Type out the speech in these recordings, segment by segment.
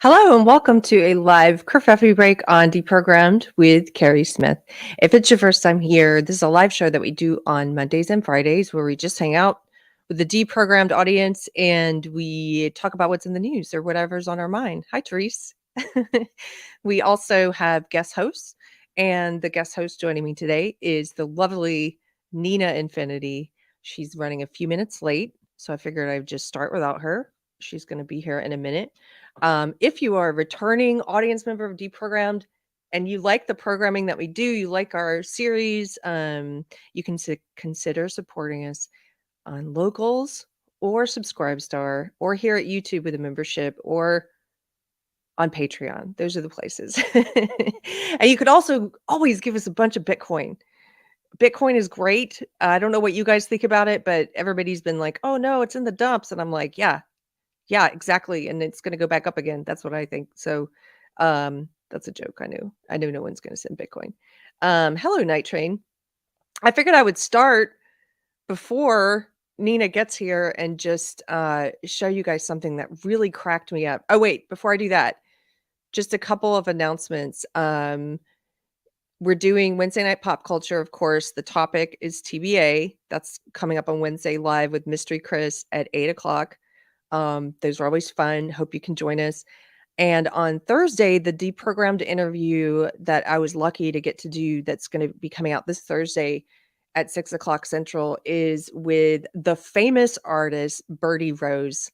Hello and welcome to a live Kerfefe break on Deprogrammed with Keri Smith. If it's your first time here, this is a live show that we do on Mondays and Fridays where we just hang out with the deprogrammed audience and we talk about what's in the news or whatever's on our mind. Hi, Therese. We also have guest hosts, and the guest host joining me today is the lovely Nina Infinity. She's running a few minutes late, so I figured I'd just start without her. She's going to be here in a minute. If you are a returning audience member of Deprogrammed and you like the programming that we do, you like our series, you can consider supporting us on Locals or Subscribestar or here at YouTube with a membership or on Patreon. Those are the places. And you could also always give us a bunch of Bitcoin. Bitcoin is great. I don't know what you guys think about it, but everybody's been like, oh no, it's in the dumps. And I'm like, yeah, exactly. And it's going to go back up again. That's what I think. So that's a joke. I know no one's going to send Bitcoin. Hello, Night Train. I figured I would start before Nina gets here and just show you guys something that really cracked me up. Oh, wait, before I do that, just a couple of announcements. We're doing Wednesday Night Pop Culture, of course. The topic is TBA. That's coming up on Wednesday live with Mystery Chris at 8 o'clock. Those are always fun. Hope you can join us. And on Thursday, the deprogrammed interview that I was lucky to get to do that's going to be coming out this Thursday at 6 o'clock Central is with the famous artist Birdie Rose.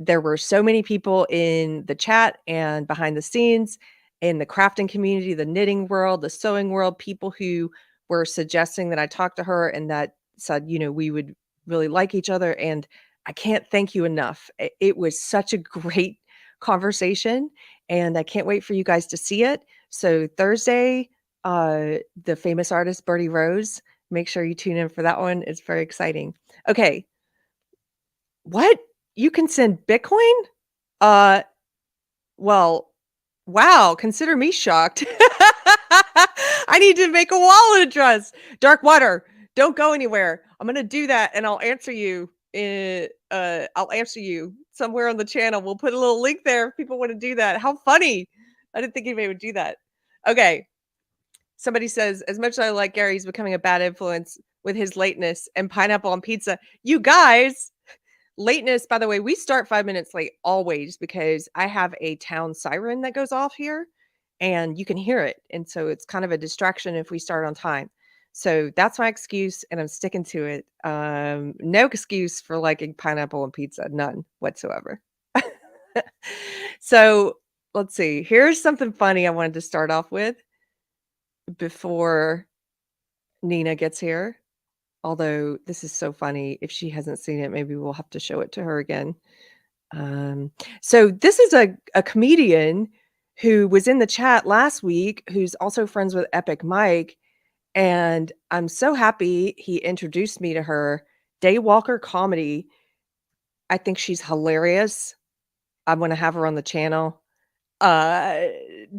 There were so many people in the chat and behind the scenes in the crafting community, the knitting world, the sewing world, people who were suggesting that I talk to her and that said, we would really like each other. And I can't thank you enough. It was such a great conversation and I can't wait for you guys to see it. So Thursday, the famous artist Birdie Rose, make sure you tune in for that one. It's very exciting. Okay. What? You can send Bitcoin? Well, wow, consider me shocked. I need to make a wallet address. Dark Water, don't go anywhere. I'm going to do that and I'll answer you. I'll answer you somewhere on the channel. We'll put a little link there if people want to do that. How funny. I didn't think anybody would do that. Okay. Somebody says, as much as I like Gary, he's becoming a bad influence with his lateness and pineapple on pizza. You guys, lateness, by the way, we start 5 minutes late always because I have a town siren that goes off here and you can hear it. And so it's kind of a distraction if we start on time. So that's my excuse and I'm sticking to it. No excuse for liking pineapple and pizza, none whatsoever. So let's see. Here's something funny I wanted to start off with before Nina gets here. Although this is so funny. If she hasn't seen it, maybe we'll have to show it to her again. So this is a comedian who was in the chat last week, who's also friends with Epic Mike. And I'm so happy he introduced me to her. Daywalker Comedy. I think she's hilarious. I want to have her on the channel.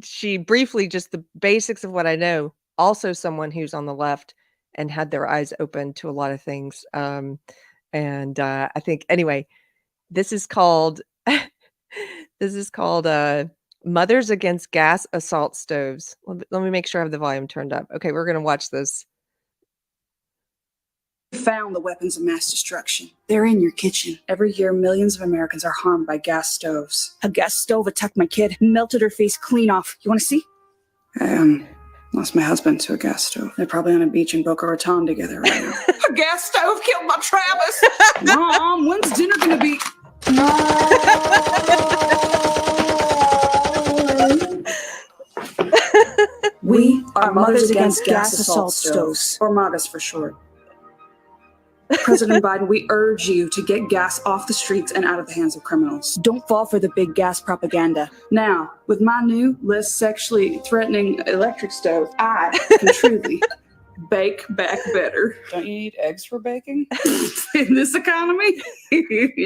She briefly, just the basics of what I know, also someone who's on the left and had their eyes open to a lot of things. I think anyway, this is called Mothers Against Gas Assault Stoves. Let me make sure I have the volume turned up. Okay, we're gonna watch this. Found the weapons of mass destruction. They're in your kitchen. Every year, millions of Americans are harmed by gas stoves. A gas stove attacked my kid, melted her face clean off. You want to see? Lost my husband to a gas stove. They're probably on a beach in Boca Raton together right now. A gas stove killed my Travis. Mom, when's dinner gonna be? No. We are Mothers Against Gas Assault Stoves, or MAGAs for short. President Biden, we urge you to get gas off the streets and out of the hands of criminals. Don't fall for the big gas propaganda. Now, with my new, less sexually threatening electric stove, I can truly bake back better. Don't you need eggs for baking? In this economy?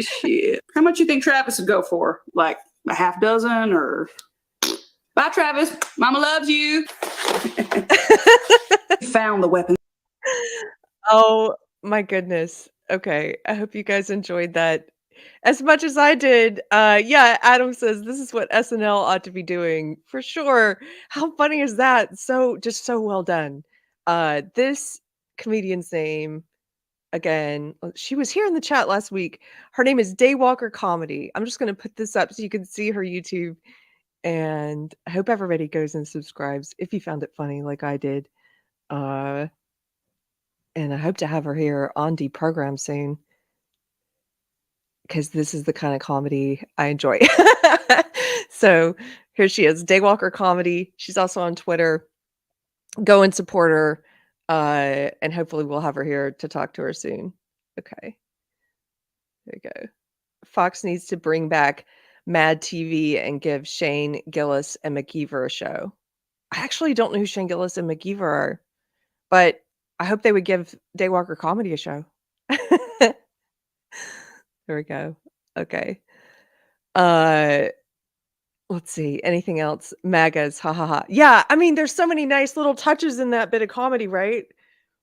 Shit. How much you think Travis would go for? Like a half dozen or... Bye, Travis. Mama loves you. Found the weapon. Oh, my goodness. Okay. I hope you guys enjoyed that. as much as I did. Yeah, Adam says this is what SNL ought to be doing for sure. How funny is that? So just so well done. This comedian's name again, she was here in the chat last week. Her name is Daywalker Comedy. I'm just gonna put this up so you can see her YouTube, and I hope everybody goes and subscribes if you found it funny like I did. Uh, and I hope to have her here on Deprogrammed soon because this is the kind of comedy I enjoy. So here she is, Daywalker Comedy. She's also on Twitter. Go and support her, and hopefully we'll have her here to talk to her soon. Okay, there you go. Fox needs to bring back Mad TV and give Shane Gillis and McKeever a show. I actually don't know who Shane Gillis and McKeever are, but I hope they would give Daywalker Comedy a show. There we go. Okay. Uh, let's see. Anything else? MAGAs. Ha ha ha. Yeah, I mean, there's so many nice little touches in that bit of comedy, right?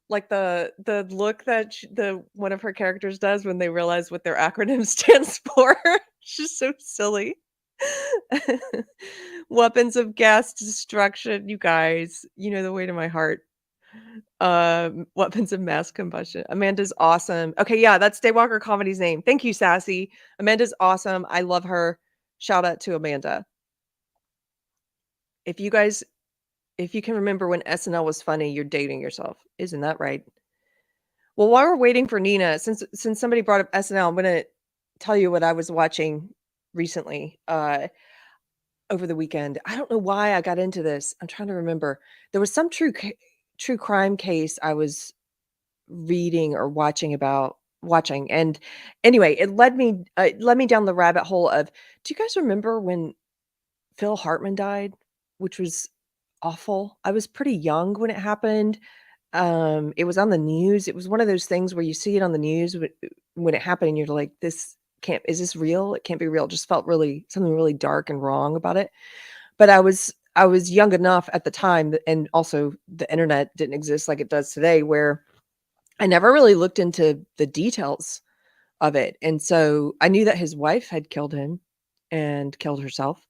Like the look that the one of her characters does when they realize what their acronym stands for. It's just so silly. Weapons of gas destruction, you guys. You know the way to my heart. Weapons of mass combustion. Amanda's awesome. Okay, yeah, that's Daywalker Comedy's name. Thank you, Sassy. Amanda's awesome. I love her. Shout out to Amanda. If you guys, if you can remember when SNL was funny, you're dating yourself. Isn't that right? Well, while we're waiting for Nina, since somebody brought up SNL, I'm gonna tell you what I was watching recently. Over the weekend. I don't know why I got into this. I'm trying to remember. There was some true crime case I was reading or watching, and anyway, it led me down the rabbit hole of, do you guys remember when Phil Hartman died, which was awful? I was pretty young when it happened. It was on the news. It was one of those things where you see it on the news when it happened and you're like, this can't, is this real? It can't be real. It just felt really something really dark and wrong about it. But I was young enough at the time, and also the internet didn't exist like it does today, where I never really looked into the details of it. And so I knew that his wife had killed him and killed herself,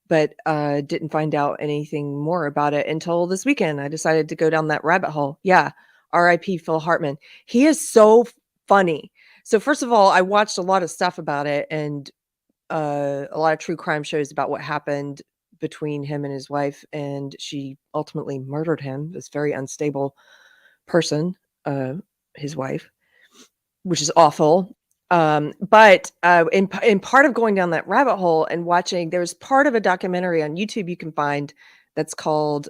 but didn't find out anything more about it until this weekend. I decided to go down that rabbit hole. Yeah, R.I.P. Phil Hartman. He is so funny. So first of all, I watched a lot of stuff about it, and a lot of true crime shows about what happened between him and his wife, and she ultimately murdered him. This very unstable person, his wife, which is awful. But in part of going down that rabbit hole and watching, there's part of a documentary on YouTube you can find that's called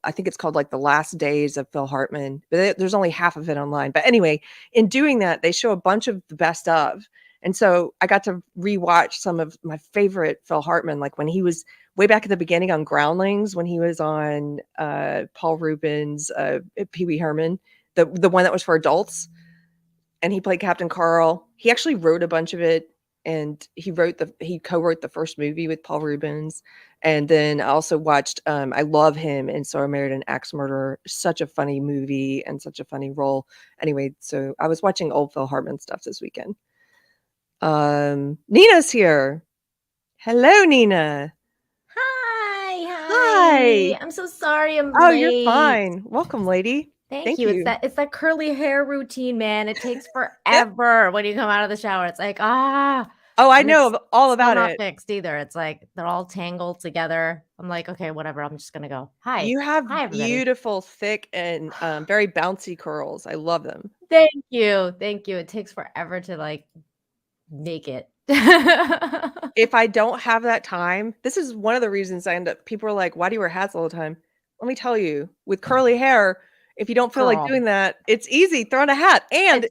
I think it's called like The Last Days of Phil Hartman, but there's only half of it online. But anyway, in doing that, they show a bunch of the best of. And so I got to rewatch some of my favorite Phil Hartman, like when he was way back at the beginning on Groundlings, when he was on Paul Rubens' Pee Wee Herman, the one that was for adults, and he played Captain Carl. He actually wrote a bunch of it, and he co-wrote the first movie with Paul Rubens. And then I also watched I love him, and So I Married an Axe Murderer. Such a funny movie and such a funny role. Anyway, so I was watching old Phil Hartman stuff this weekend. Nina's here. Hello, Nina. Hi, Hi. I'm so sorry I'm Oh, late. you're fine. Welcome, lady. Thank you. It's that curly hair routine, man. It takes forever when you come out of the shower. It's like, Oh, I and know it's all still about not it. fixed either. It's like they're all tangled together. I'm like, okay, whatever. I'm just gonna go. Hi. You have Hi, everybody. beautiful, thick, and very bouncy curls. I love them. Thank you. Thank you. It takes forever to like make it. If I don't have that time, this is one of the reasons I end up people are like, "Why do you wear hats all the time?" Let me tell you, with curly hair, if you don't feel like Girl. doing that, it's easy, throw on a hat. And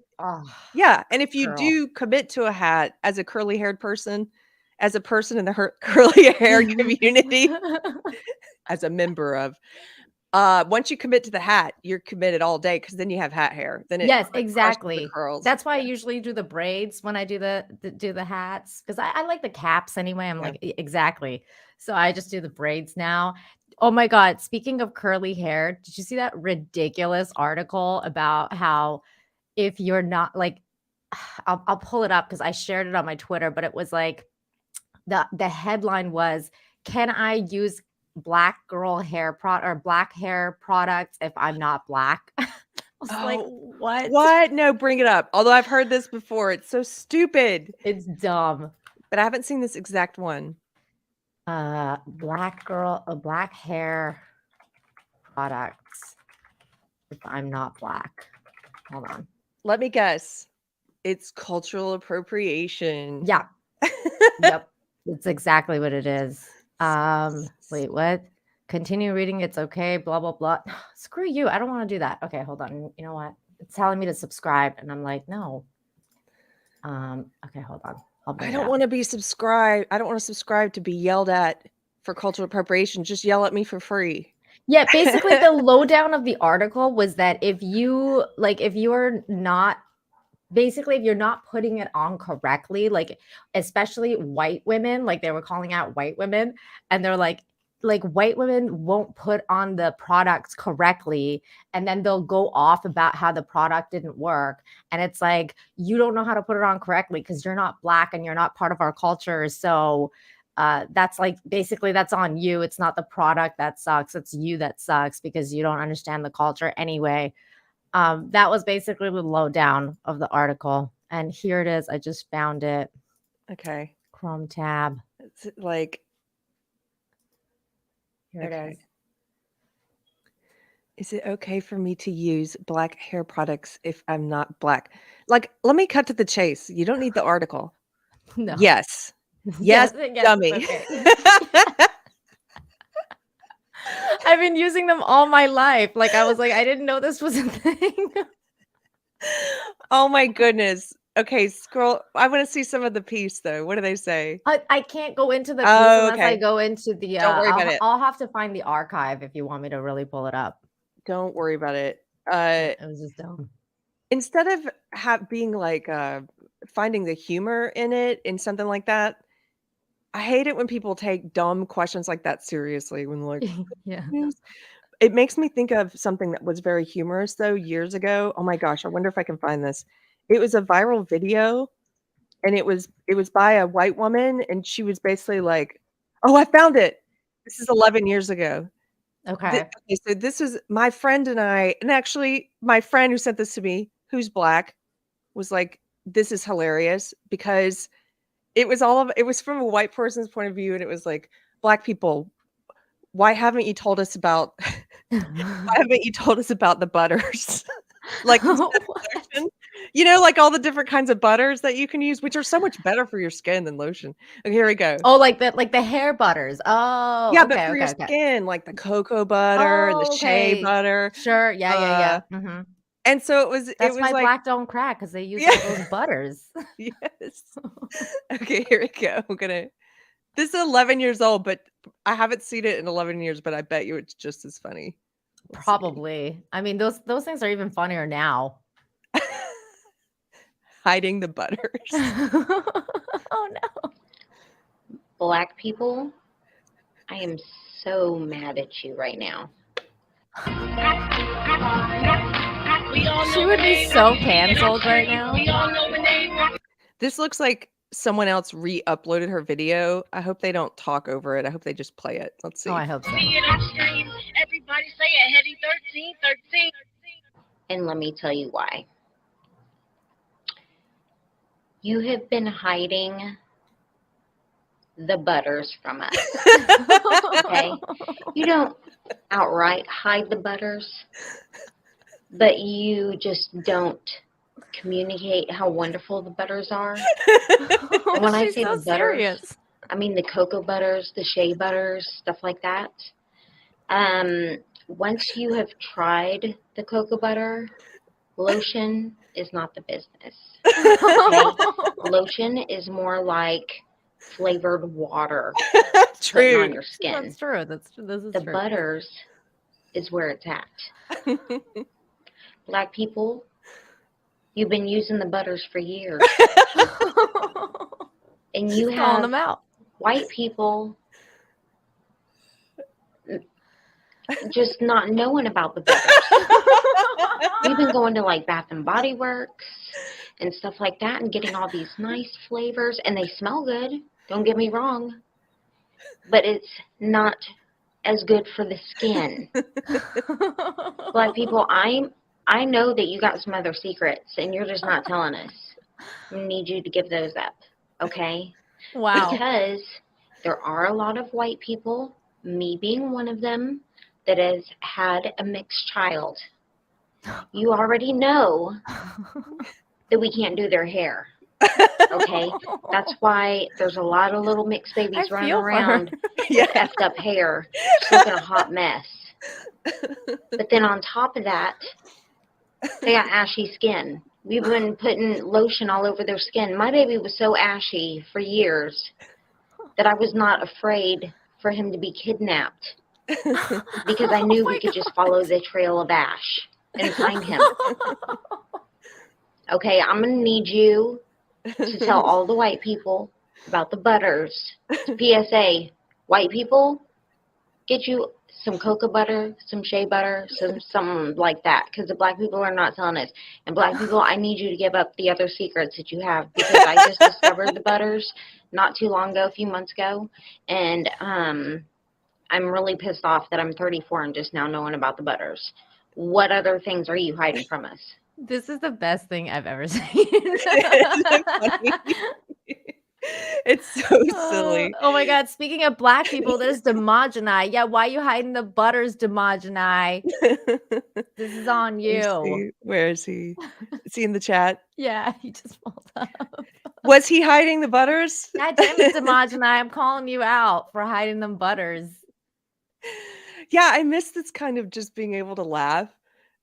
yeah, and if you girl. do commit to a hat as a curly-haired person, as a person in the curly hair community, as a member of, once you commit to the hat, you're committed all day because then you have hat hair. Then it Yes, like crushes the exactly. curls. That's why I usually do the braids when I do the hats, because I like the caps anyway. I'm Yeah. like, exactly. So I just do the braids now. Oh my God. Speaking of curly hair, did you see that ridiculous article about how if you're not like, I'll pull it up because I shared it on my Twitter, but it was like the headline was, "Can I use black girl hair or black hair products if I'm not black?" I was like, Oh, what? what? No, bring it up. Although I've heard this before. It's so stupid. It's dumb. But I haven't seen this exact one. Black hair products if I'm not black. Hold on. Let me guess. It's cultural appropriation. Yeah. Yep. It's exactly what it is. Wait, what? Continue reading. It's okay. Blah, blah, blah. Screw you. I don't want to do that. Okay, hold on. You know what? It's telling me to subscribe. And I'm like, no. Okay, hold on. I don't want to be subscribed. I don't want to subscribe to be yelled at for cultural appropriation. Just yell at me for free. Yeah, basically the lowdown of the article was that if you're not putting it on correctly, like especially white women, like they were calling out white women, and they're like white women won't put on the products correctly, and then they'll go off about how the product didn't work. And it's like, you don't know how to put it on correctly because you're not black and you're not part of our culture. So that's like basically that's on you. It's not the product that sucks. It's you that sucks because you don't understand the culture anyway. That was basically the lowdown of the article. And here it is. I just found it. Okay. Chrome tab. It's like, Here it is. Is it okay for me to use black hair products if I'm not black? Like, let me cut to the chase. You don't need the article. No. Yes. Yes, dummy. Okay. I've been using them all my life. Like, I was like, I didn't know this was a thing. Oh my goodness. Okay, scroll. I want to see some of the piece though. What do they say? I can't go into the piece Oh, unless I okay. go into the Don't worry about it. I'll have to find the archive if you want me to really pull it up. Don't worry about it. It was just dumb. Instead of being like finding the humor in it in something like that, I hate it when people take dumb questions like that seriously. When like, Yeah. it makes me think of something that was very humorous though years ago. Oh my gosh, I wonder if I can find this. It was a viral video, and it was by a white woman, and she was basically like, "Oh, I found it. This is 11 years ago." Okay. So this was my friend and I, and actually my friend who sent this to me, who's black, was like, "This is hilarious," because it was from a white person's point of view, and it was like, "Black people, why haven't you told us about the butters?" Like, lotion. You know, like all the different kinds of butters that you can use, which are so much better for your skin than lotion. Okay, here we go. Oh, like the hair butters. Oh, Yeah, okay, but for your okay. skin, like the cocoa butter and the shea butter. Sure. Yeah. Mm-hmm. And so That's why like, black don't crack, because they use all those butters. yes. Okay, here we go. This is 11 years old, but I haven't seen it in 11 years, but I bet you it's just as funny. Let's Probably. see. I mean, those things are even funnier now. Hiding the butters. Oh no. Black people, I am so mad at you right now. She would be so canceled right now. This looks like someone else re-uploaded her video. I hope they don't talk over it. I hope they just play it. Let's see. Oh, I hope so. Everybody say it, heavy 13. And let me tell you why. You have been hiding the butters from us. Okay? You don't outright hide the butters, but you just don't communicate how wonderful the butters are. And when I say so the butters, serious. I mean the cocoa butters, the shea butters, stuff like that. Once you have tried the cocoa butter, lotion is not the business. Okay? Lotion is more like flavored water putting on your skin. That's true. This is The true. butters is where it's at. Black people, you've been using the butters for years. And you She's calling have them out. white people just not knowing about the butters. We've been going to like Bath and Body Works and stuff like that and getting all these nice flavors, and they smell good. Don't get me wrong, but it's not as good for the skin. Black people, I know that you got some other secrets and you're just not telling us. We need you to give those up, okay? Wow. Because there are a lot of white people, me being one of them, that has had a mixed child. You already know that we can't do their hair, okay? That's why there's a lot of little mixed babies I running feel for her. around Yeah. with effed up hair, just looking a hot mess. But then on top of that, they got ashy skin. We've been putting lotion all over their skin. My baby was so ashy for years that I was not afraid for him to be kidnapped because I knew we could just follow the trail of ash and find him. Okay, I'm going to need you to tell all the white people about the butters. PSA, white people, get you some cocoa butter, some shea butter, something like that, because the black people are not telling us. And black people, I need you to give up the other secrets that you have, because I just discovered the butters not too long ago, a few months ago, and I'm really pissed off that I'm 34 and just now knowing about the butters. What other things are you hiding from us? This is the best thing I've ever seen. It's so silly. Oh my God. Speaking of black people, there's Demogeny. Yeah, why are you hiding the butters, Demogeny? This is on you. Where is he? Is he in the chat? Yeah, he just pulled up. Was he hiding the butters? God damn it, Demogeny. I'm calling you out for hiding them butters. Yeah, I miss this kind of just being able to laugh.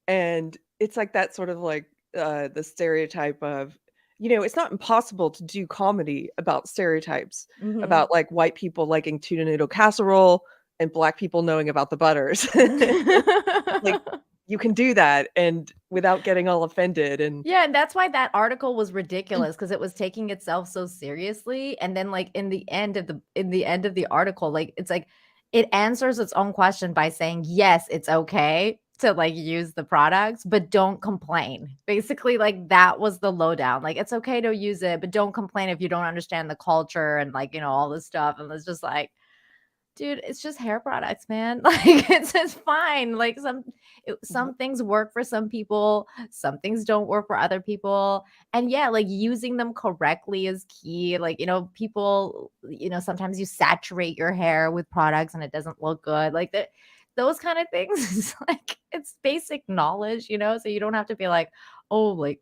And it's like that sort of like the stereotype of, it's not impossible to do comedy about stereotypes Mhm. about like white people liking tuna noodle casserole and black people knowing about the butters. Like you can do that and without getting all offended. And Yeah, and that's why that article was ridiculous, because it was taking itself so seriously. And then like in the end of the article, like it's like it answers its own question by saying, yes, it's okay to like use the products, but don't complain. Basically, like that was the lowdown. Like it's okay to use it, but don't complain if you don't understand the culture and like, all this stuff. And it's just like, dude, it's just hair products, man. Like it's fine. Like some things work for some people, some things don't work for other people. And yeah, like using them correctly is key. Like, people, sometimes you saturate your hair with products and it doesn't look good. Like those kind of things is like it's basic knowledge, so you don't have to be like, oh, like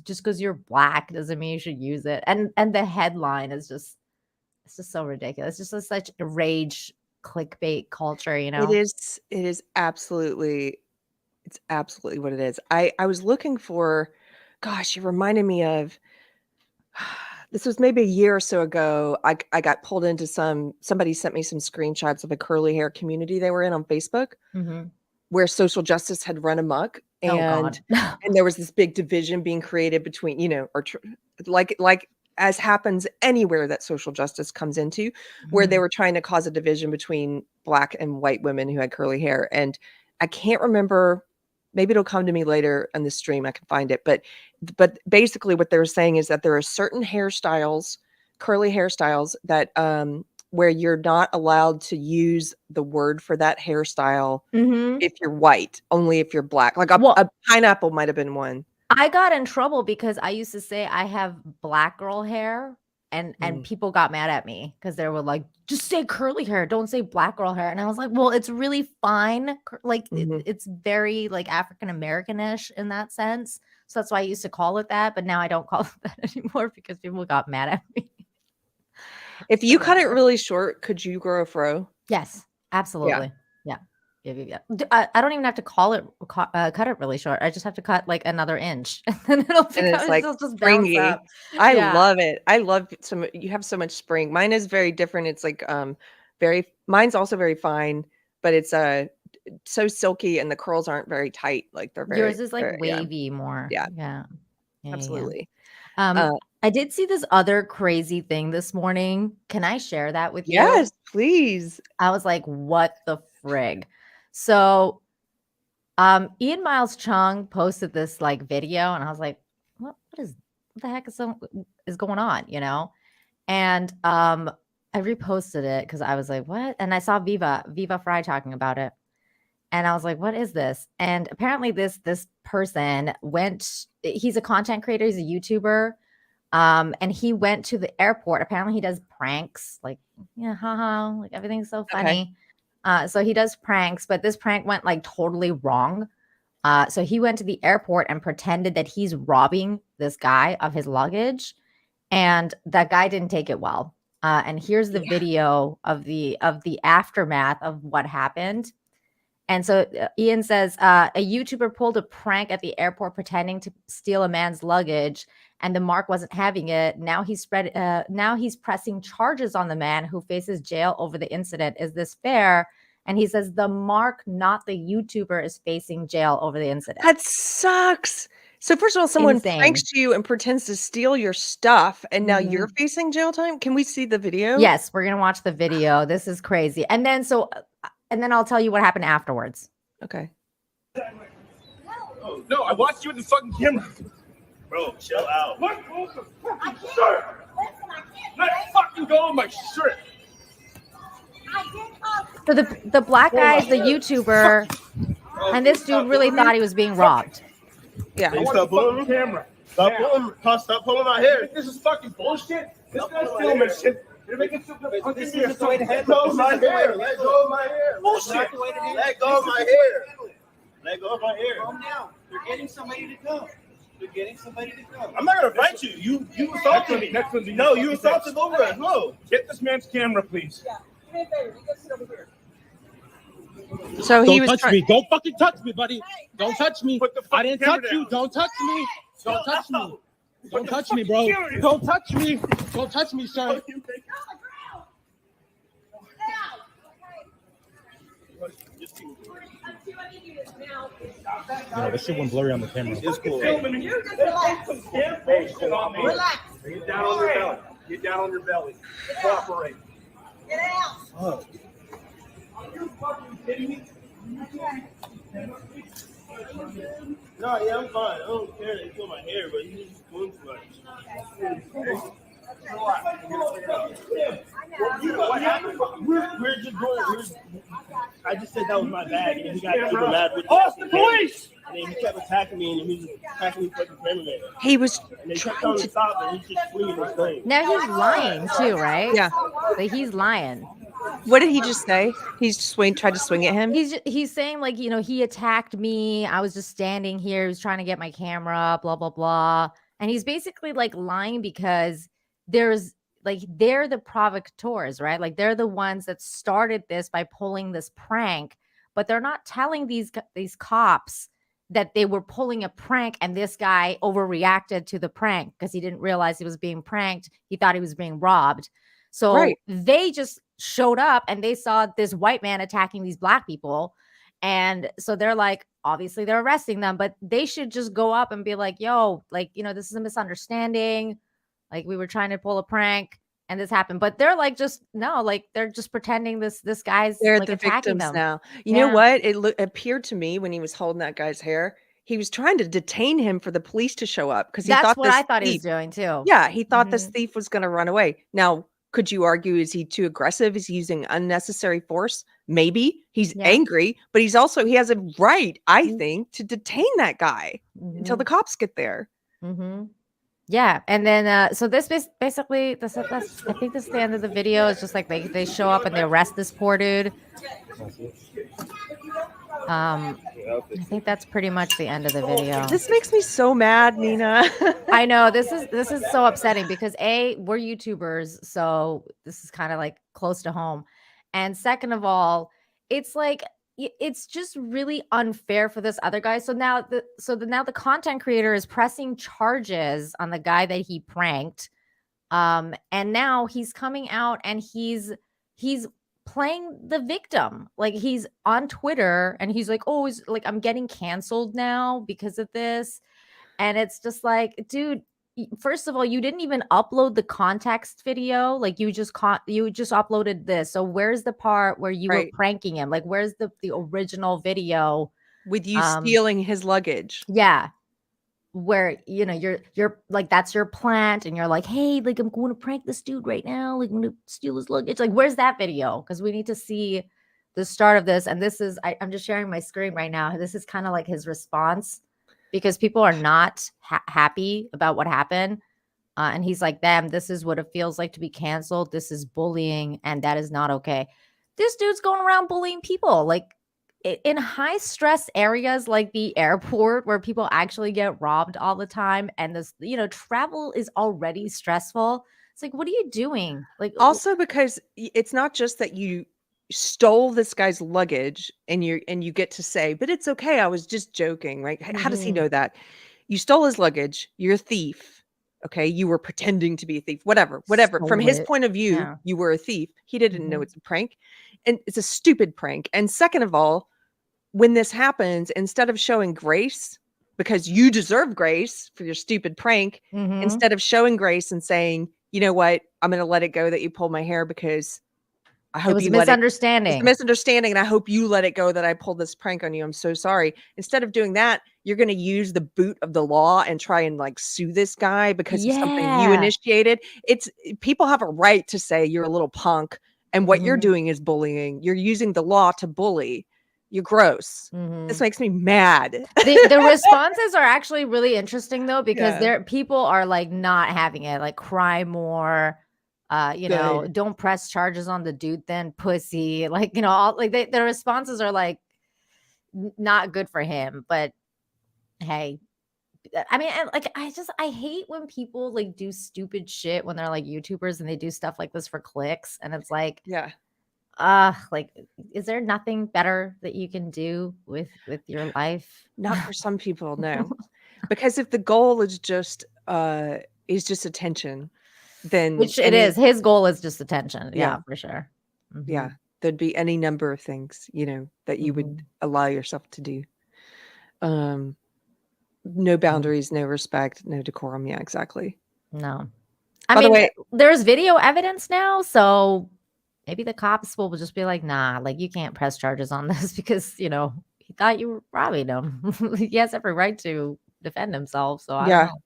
just because you're black doesn't mean you should use it. And the headline is just it's just so ridiculous. It's just such a rage clickbait culture, it is absolutely what it is. I was looking for, gosh, you reminded me of, this was maybe a year or so ago. I got pulled into somebody sent me some screenshots of a curly hair community they were in on Facebook Mhm. where social justice had run amok. Oh And God. and there was this big division being created between, like as happens anywhere that social justice comes into, where they Mhm. were trying to cause a division between black and white women who had curly hair. And I can't remember, maybe it'll come to me later on the stream, I can find it. But basically what they were saying is that there are certain hairstyles, curly hairstyles, that where you're not allowed to use the word for that hairstyle Mhm. if you're white, only if you're black. Like Well, a pineapple might have been one. I got in trouble because I used to say I have black girl hair, and Mm. people got mad at me because they were like, just say curly hair, don't say black girl hair. And I was like, well, it's really fine. Like Mhm. it's very like African American-ish in that sense. So that's why I used to call it that, but now I don't call it that anymore because people got mad at me. If you cut it Whatever. really short, could you grow a fro? Yes, absolutely. Yeah. Yeah. I don't even have to cut it really short. I just have to cut like another inch, and then And it's like it'll just bounce springy. up. I Yeah. love it. I love you have so much spring. Mine is very different. It's like mine's also very fine, but it's so silky and the curls aren't very tight. Like they're very, Yours is like very, yeah. wavy more. Yeah, Yeah. Yeah. absolutely. Um, Uh I did see this other crazy thing this morning. Can I share that with you? yes, please. I was like, what the frig? So Ian Miles Chung posted this like video, and I was like, what the heck is going on, you know? And I reposted it because I was like, what? And I saw Viva Fry talking about it. And I was like, what is this? And apparently this person he's a content creator, he's a YouTuber. And he went to the airport. Apparently he does pranks, like, yeah, haha, like everything's so funny. So he does pranks, but this prank went like totally wrong. So he went to the airport and pretended that he's robbing this guy of his luggage, and that guy didn't take it well. And here's the video of the aftermath of what happened. And so Ian says a YouTuber pulled a prank at the airport pretending to steal a man's luggage, and the Mark wasn't having it. Now he's pressing charges on the man who faces jail over the incident. Is this fair? And he says the Mark, not the YouTuber, is facing jail over the incident. That sucks. So first of all, someone Insane. pranks you and pretends to steal your stuff, and now you're facing jail time. Can we see the video? Yes, we're gonna watch the video. This is crazy. And then I'll tell you what happened afterwards. Okay. No, I watched you with the fucking camera. Bro, chill out. Let go of the fucking shirt. Let fucking go of my shirt. So the black guy is the YouTuber, and this dude really thought he was being robbed. Yeah. Hey, stop pulling the camera. Stop pulling my hair. This is fucking bullshit. This guy's filming shit. You're making this is the way to handle it. Let go of my hair. Bullshit. Let go of my hair. Let go of my hair. Calm down. You're getting somebody to go. I'm not gonna fight you. You assaulted me. No, you assaulted over us. No. Get this man's camera, please. Yeah. Give me a favor. You guys sit over here. So he was Don't touch me. Don't fucking touch me, buddy. Don't touch me. I didn't touch you. Don't touch me. Don't touch me. Don't touch me, bro. Don't touch me. Don't touch me, sir. No, this shit went blurry on the camera. It's cool. Relax. Get down on your belly. Get down on your belly. Cooperate. Get out. Oh. Are you fucking kidding me? No, yeah, I'm fine. I don't care that you pull my hair, but you're just doing too much. What happened? We're just going. I just said that was my bag, and he got super mad with the police. And then he kept attacking me, and he was attacking me fucking cameraman. He was and they kept telling me to stop, and he's just swinging his thing. Now he's lying too, right? Yeah. Like he's lying. What did he just say? He's tried to swing at him. He's saying like, you know, he attacked me. I was just standing here. He was trying to get my camera, blah, blah, blah. And he's basically like lying because they're the provocateurs, right? Like they're the ones that started this by pulling this prank, but they're not telling these cops that they were pulling a prank and this guy overreacted to the prank because he didn't realize he was being pranked. He thought he was being robbed. So they just showed up and they saw this white man attacking these black people. And so they're like, obviously they're arresting them, but they should just go up and be like, yo, like, you know, this is a misunderstanding. Like we were trying to pull a prank and this happened, but they're like, they're just pretending this guy's They're like the attacking victims them. now. You know what? It appeared to me when he was holding that guy's hair, he was trying to detain him for the police to show up because That's what I thought he was doing too. Yeah, he thought this thief was going to run away. Now, could you argue, is he too aggressive? Is he using unnecessary force? Maybe. He's angry, but he has a right, I think, to detain that guy until the cops get there. Yeah, and then so this basically I think this is the end of the video. It's just like they show up and they arrest this poor dude. I think that's pretty much the end of the video. This makes me so mad, Nina. I know this is so upsetting because we're YouTubers, so this is kind of like close to home, and second of all, it's like it's just really unfair for this other guy. So now the content creator is pressing charges on the guy that he pranked, and now he's coming out and he's playing the victim. Like he's on Twitter and he's like, oh, I'm getting canceled now because of this. And it's just like, dude, first of all, you didn't even upload the context video. Like you just uploaded this. So where's the part where you were pranking him? Like where's the original video with you stealing his luggage? Yeah. where you're like, that's your plant, and you're like, hey, like, I'm going to prank this dude right now, like, I'm gonna steal his luggage. Like, where's that video? Because we need to see the start of this. And this is I'm just sharing my screen right now. This is kind of like his response, because people are not happy about what happened. And he's like, damn, this is what it feels like to be canceled. This is bullying, and that is not okay. This dude's going around bullying people, like, in high stress areas like the airport, where people actually get robbed all the time, and this, travel is already stressful. It's like, what are you doing? Like, Also, because it's not just that you stole this guy's luggage and you get to say, but it's okay, I was just joking, right? How does he know that? You stole his luggage, you're a thief. Okay, you were pretending to be a thief. Whatever. From stole his it. point of view, Yeah. you were a thief. He didn't know Mhm. it's a prank. And it's a stupid prank. And second of all, when this happens, instead of showing grace, because you deserve grace for your stupid prank, Mhm. instead of showing grace and saying, you know what, I'm going to let it go that you pulled my hair because I It hope was a you let it. It's a misunderstanding. misunderstanding, and I hope you let it go that I pulled this prank on you. I'm so sorry. Instead of doing that, you're going to use the boot of the law and try and like sue this guy because of something you Yeah. initiated. People have a right to say you're a little punk, and what you're Mhm. doing is bullying. You're using the law to bully. You're gross. This Mhm. makes me mad. The responses are actually really interesting, though, because Yeah. people are like not having it, like, cry more, Good. don't press charges on the dude, then pussy, like, all like, the responses are like not good for him. But hey, I mean, and like, I hate when people like do stupid shit when they're like YouTubers and they do stuff like this for clicks, and it's like, Yeah. like, is there nothing better that you can do with your life? Not for some people, no. Because if the goal is just attention, then Which it is. His goal is just attention. Yeah, yeah, for sure. yeah, Mhm, there'd be any number of things, that you would mhm, allow yourself to do. Um, no mhm. boundaries, no respect, no decorum. Yeah, exactly. No. I By the mean, way, there's video evidence now, so maybe the cops will just be like, "Nah, like, you can't press charges on this because, he thought you were robbing him." He has every right to defend himself, so I don't yeah, know.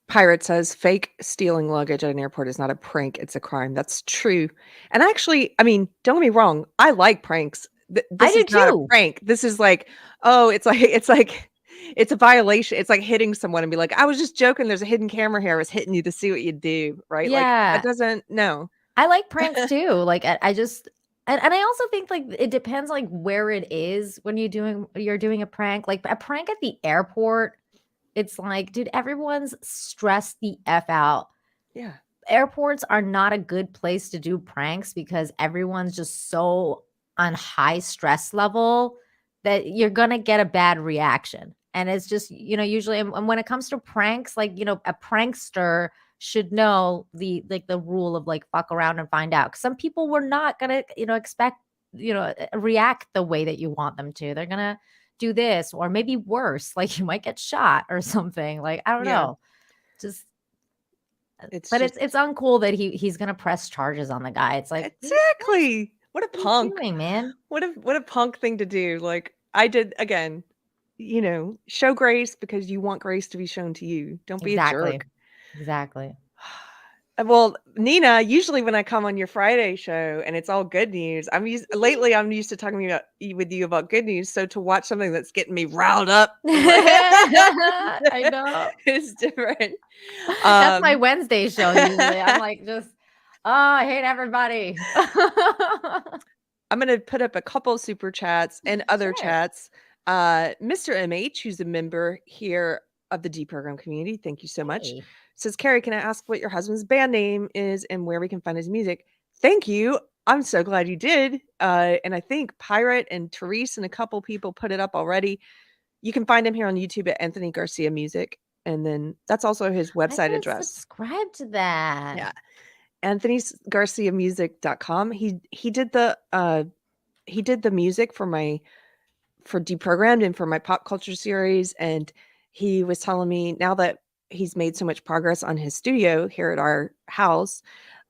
Pirate says fake stealing luggage at an airport is not a prank, it's a crime. That's true. And actually, I mean, don't get me wrong, I like pranks. I This do is not a too. prank. This is like, oh, it's like it's a violation. It's like hitting someone and be like, I was just joking. There's a hidden camera here. I was hitting you to see what you do. Right. Like that Yeah. doesn't, no. I like pranks too. Like, I just, and I also think, like, it depends, like, where it is when you're doing a prank. Like, a prank at the airport, it's like, dude, everyone's stressed the F out. Yeah. Airports are not a good place to do pranks because everyone's just so on high stress level that you're gonna get a bad reaction. And it's just, usually, and when it comes to pranks, like, a prankster should know the rule of, like, fuck around and find out. 'Cause some people were not gonna, expect, react the way that you want them to. They're gonna do this, or maybe worse, like, you might get shot or something. Like, I don't Yeah. know. Just It's but just it's uncool that he's gonna press charges on the guy. It's like, exactly. What a what are you punk. doing, man? What a punk thing to do. Like I did again, show grace because you want grace to be shown to you. Don't be a Exactly. jerk. Exactly. Well, Nina, usually when I come on your Friday show and it's all good news, I'm used to talking with you about good news. So to watch something that's getting me riled up, I know. it's different. That's my Um, Wednesday show usually. I'm like, just, oh, I hate everybody. I'm gonna put up a couple super chats and other Sure. chats. Mr. MH, who's a member here of the Deprogram community, thank you so much. Hey. Says, Keri, can I ask what your husband's band name is and where we can find his music? Thank you. I'm so glad you did. And I think Pirate and Therese and a couple people put it up already. You can find him here on YouTube at Anthony Garcia Music. And then that's also his I website gotta address. subscribe to that. Yeah. AnthonyGarciamusic.com. He did the music for Deprogrammed and for my pop culture series. And he was telling me now that he's made so much progress on his studio here at our house,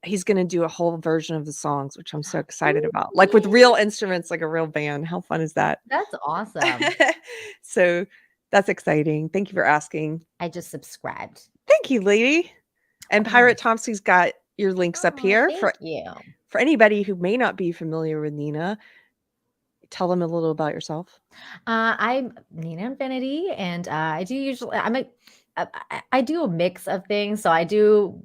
he's going to do a whole version of the songs, which I'm so excited about. Ooh, Like with real yay. instruments, like a real band. How fun is that? That's awesome. So That's exciting. Thank you for asking. I just subscribed. Thank you, lady. And Of Pirate course. Tomsky's got your links up Oh, here thank you. for anybody who may not be familiar with Nina. Tell them a little about yourself. I'm Nina Infinity, and I do usually I do a mix of things. So I do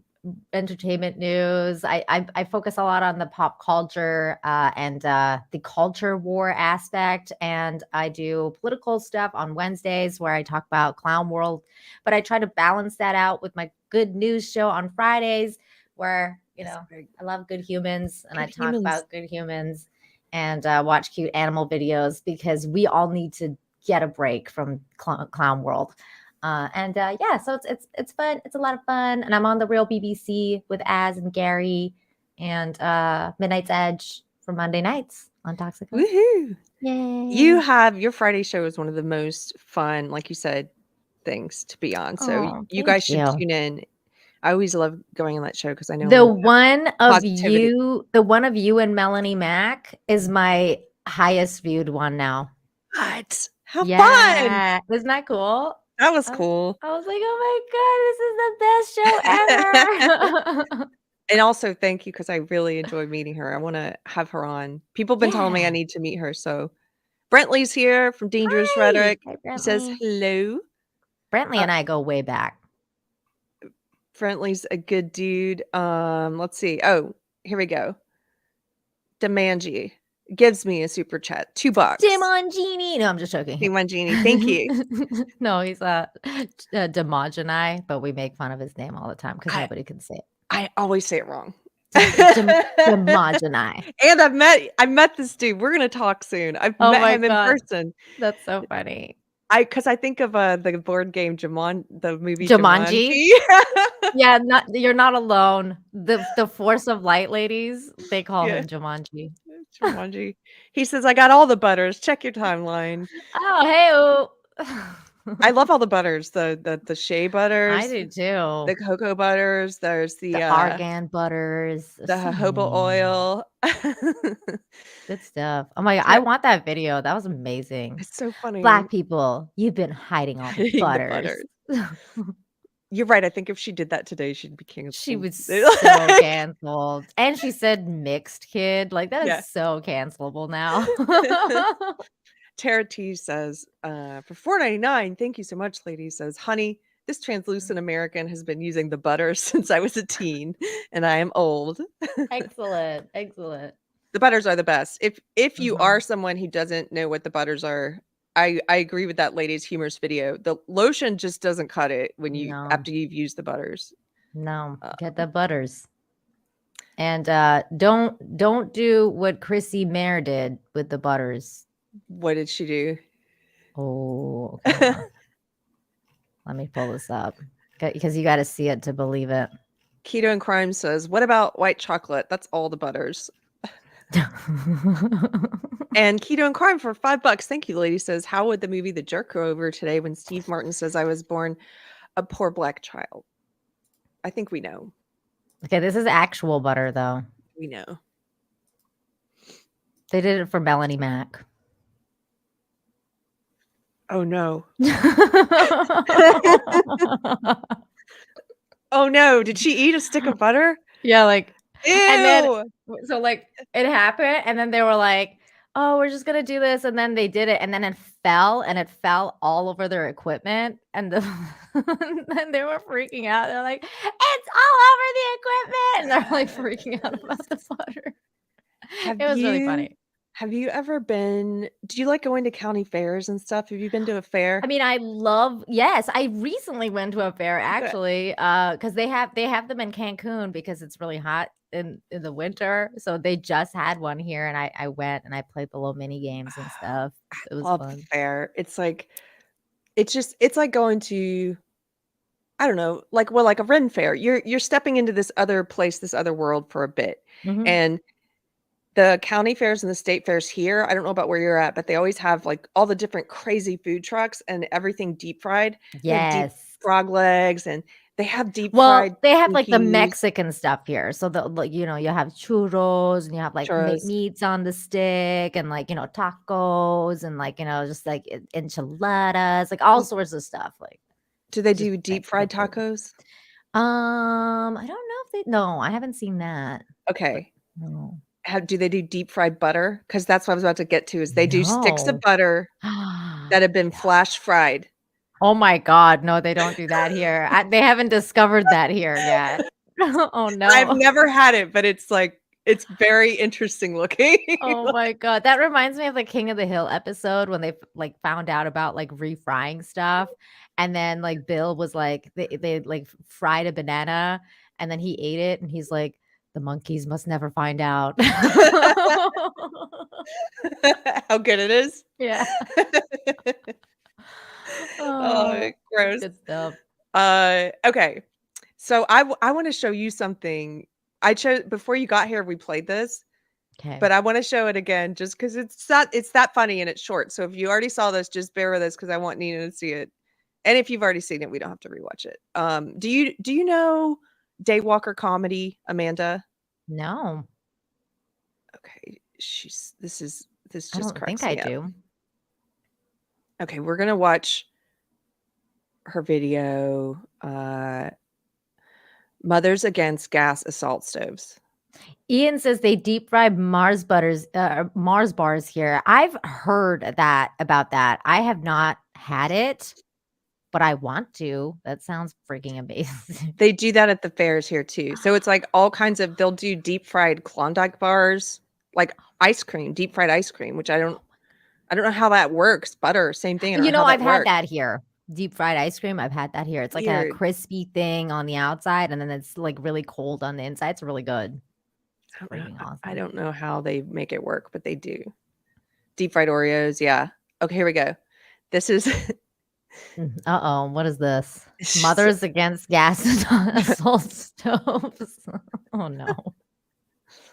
entertainment news. I focus a lot on the pop culture and the culture war aspect, and I do political stuff on Wednesdays where I talk about clown world. But I try to balance that out with my good news show on Fridays, where I love good humans and I Good talk humans. about good humans and watch cute animal videos because we all need to get a break from clown world. So it's fun. It's a lot of fun, and I'm on the Real BBC with Az and Gary, and Midnight's Edge for Monday nights on Toxic. Woohoo! Yay! Your Friday show is one of the most fun, like you said, things to be on. So you guys should tune in. I always love going on that show because I know the one of positivity. you and Melanie Mack is my highest viewed one now. What? How fun! Yeah, isn't that cool? That was cool. I was like, oh my god, this is the best show ever. And also, thank you because I really enjoyed meeting her. I want to have her on. People have been telling me I need to meet her. So, Brentley's here from Dangerous Rhetoric. Hi, He says hello. Brentley and I go way back. Brentley's a good dude. Let's see. Oh, here we go. Demanji gives me a super chat. $2. Demongini. No, I'm just joking. Demongini. Thank you. No, he's Demogeni, but we make fun of his name all the time because nobody can say it. I always say it wrong. Demogeni. And I met this dude. We're gonna talk soon. I've met him in person. That's so funny. Because I think of the board game the movie Jumanji. Yeah, you're not alone. The Force of Light ladies, they call him Jumanji. Jumanji. He says, I got all the butters. Check your timeline. Oh, hey. I love all the butters. The shea butters. I do too. The cocoa butters. There's the argan butters. The jojoba oil. Good stuff. Oh my god, I want that video. That was amazing. It's so funny. Black people, you've been hiding all the butters. You're right. I think if she did that today, she'd be canceled. She was so canceled. And she said mixed kid. Like that is so cancelable now. Tara T says, for $4.99, thank you so much, lady. Says, honey, this translucent American has been using the butter since I was a teen, and I am old. Excellent. Excellent. The butters are the best. If you are someone who doesn't know what the butters are, I agree with that lady's humorous video. The lotion just doesn't cut it when after you've used the butters. No, get the butters. And don't do what Chrissy Mayer did with the butters. What did she do? Oh, okay. Let me pull this up because you got to see it to believe it. Keto and Crime says, what about white chocolate? That's all the butters. And Keto and Crime for $5. Thank you, lady. Says, how would the movie The Jerk go over today when Steve Martin says I was born a poor black child? I think we know. Okay, this is actual butter, though. We know. They did it for Melanie Mack. Oh, no. Oh, no. Did she eat a stick of butter? Yeah, like, ew. And then, so like it happened, and then they were like, oh, we're just going to do this. And then they did it, and then it fell all over their equipment. And then they were freaking out. They're like, it's all over the equipment. And they're like freaking out about the butter. It was really funny. Have you ever been, do you like going to county fairs and stuff? Have you been to a fair? I mean, yes, I recently went to a fair actually, because they have them in Cancun because it's really hot in the winter. So they just had one here, and I went and I played the little mini games and stuff. It was love fun. Fair. It's like going to, I don't know, like a Ren fair. You're stepping into this other place, this other world for a bit. And the county fairs and the state fairs here, I don't know about where you're at, but they always have like all the different crazy food trucks and everything deep fried. Yes. Deep frog legs, and They have deep Well, fried they have like the Twinkies, Mexican stuff here. So you have churros and you have like churros. meats on the stick and like, tacos and like, just like enchiladas, like all sorts of stuff. Like, Do they just do deep fried Mexican food. tacos? I don't know if no, I haven't seen that. Okay. No. Do they do deep fried butter? Because that's what I was about to get to. Is they do sticks of No. butter that have been No. flash fried. Oh my God. No, they don't do that here. They haven't discovered that here yet. Oh no. I've never had it, but it's very interesting looking. Oh my God. That reminds me of the King of the Hill episode when they like found out about like refrying stuff. And then like Bill was like, they like fried a banana and then he ate it and he's like, the monkeys must never find out. How good it is. Yeah. Oh, gross. Good stuff. Okay. So I want to show you something. I chose before you got here, we played this, Okay. but I want to show it again just because it's that funny and it's short. So if you already saw this, just bear with us because I want Nina to see it. And if you've already seen it, we don't have to rewatch it. Do you know Daywalker comedy, Amanda? No, Okay, this I just don't cracks think I me up. do. Okay, we're gonna watch her video. Mothers Against Gas Assault Stoves. Ian says they deep fry Mars bars here. I've heard about that. I have not had it, but I want to. That sounds freaking amazing. They do that at the fairs here too. So it's like all kinds of they'll do deep fried Klondike bars, like ice cream, deep fried ice cream, which I don't know how that works. Butter, same thing. I don't know how I've that had works. that here. Deep fried ice cream. I've had that here. It's like a Weird. crispy thing on the outside, and then it's like really cold on the inside. It's really good. It's freaking awesome. I don't know how they make it work, but they do. Deep fried Oreos, yeah. Okay, here we go. This is Uh-oh, what is this? Mothers Against Gas Assault Stoves. Oh no.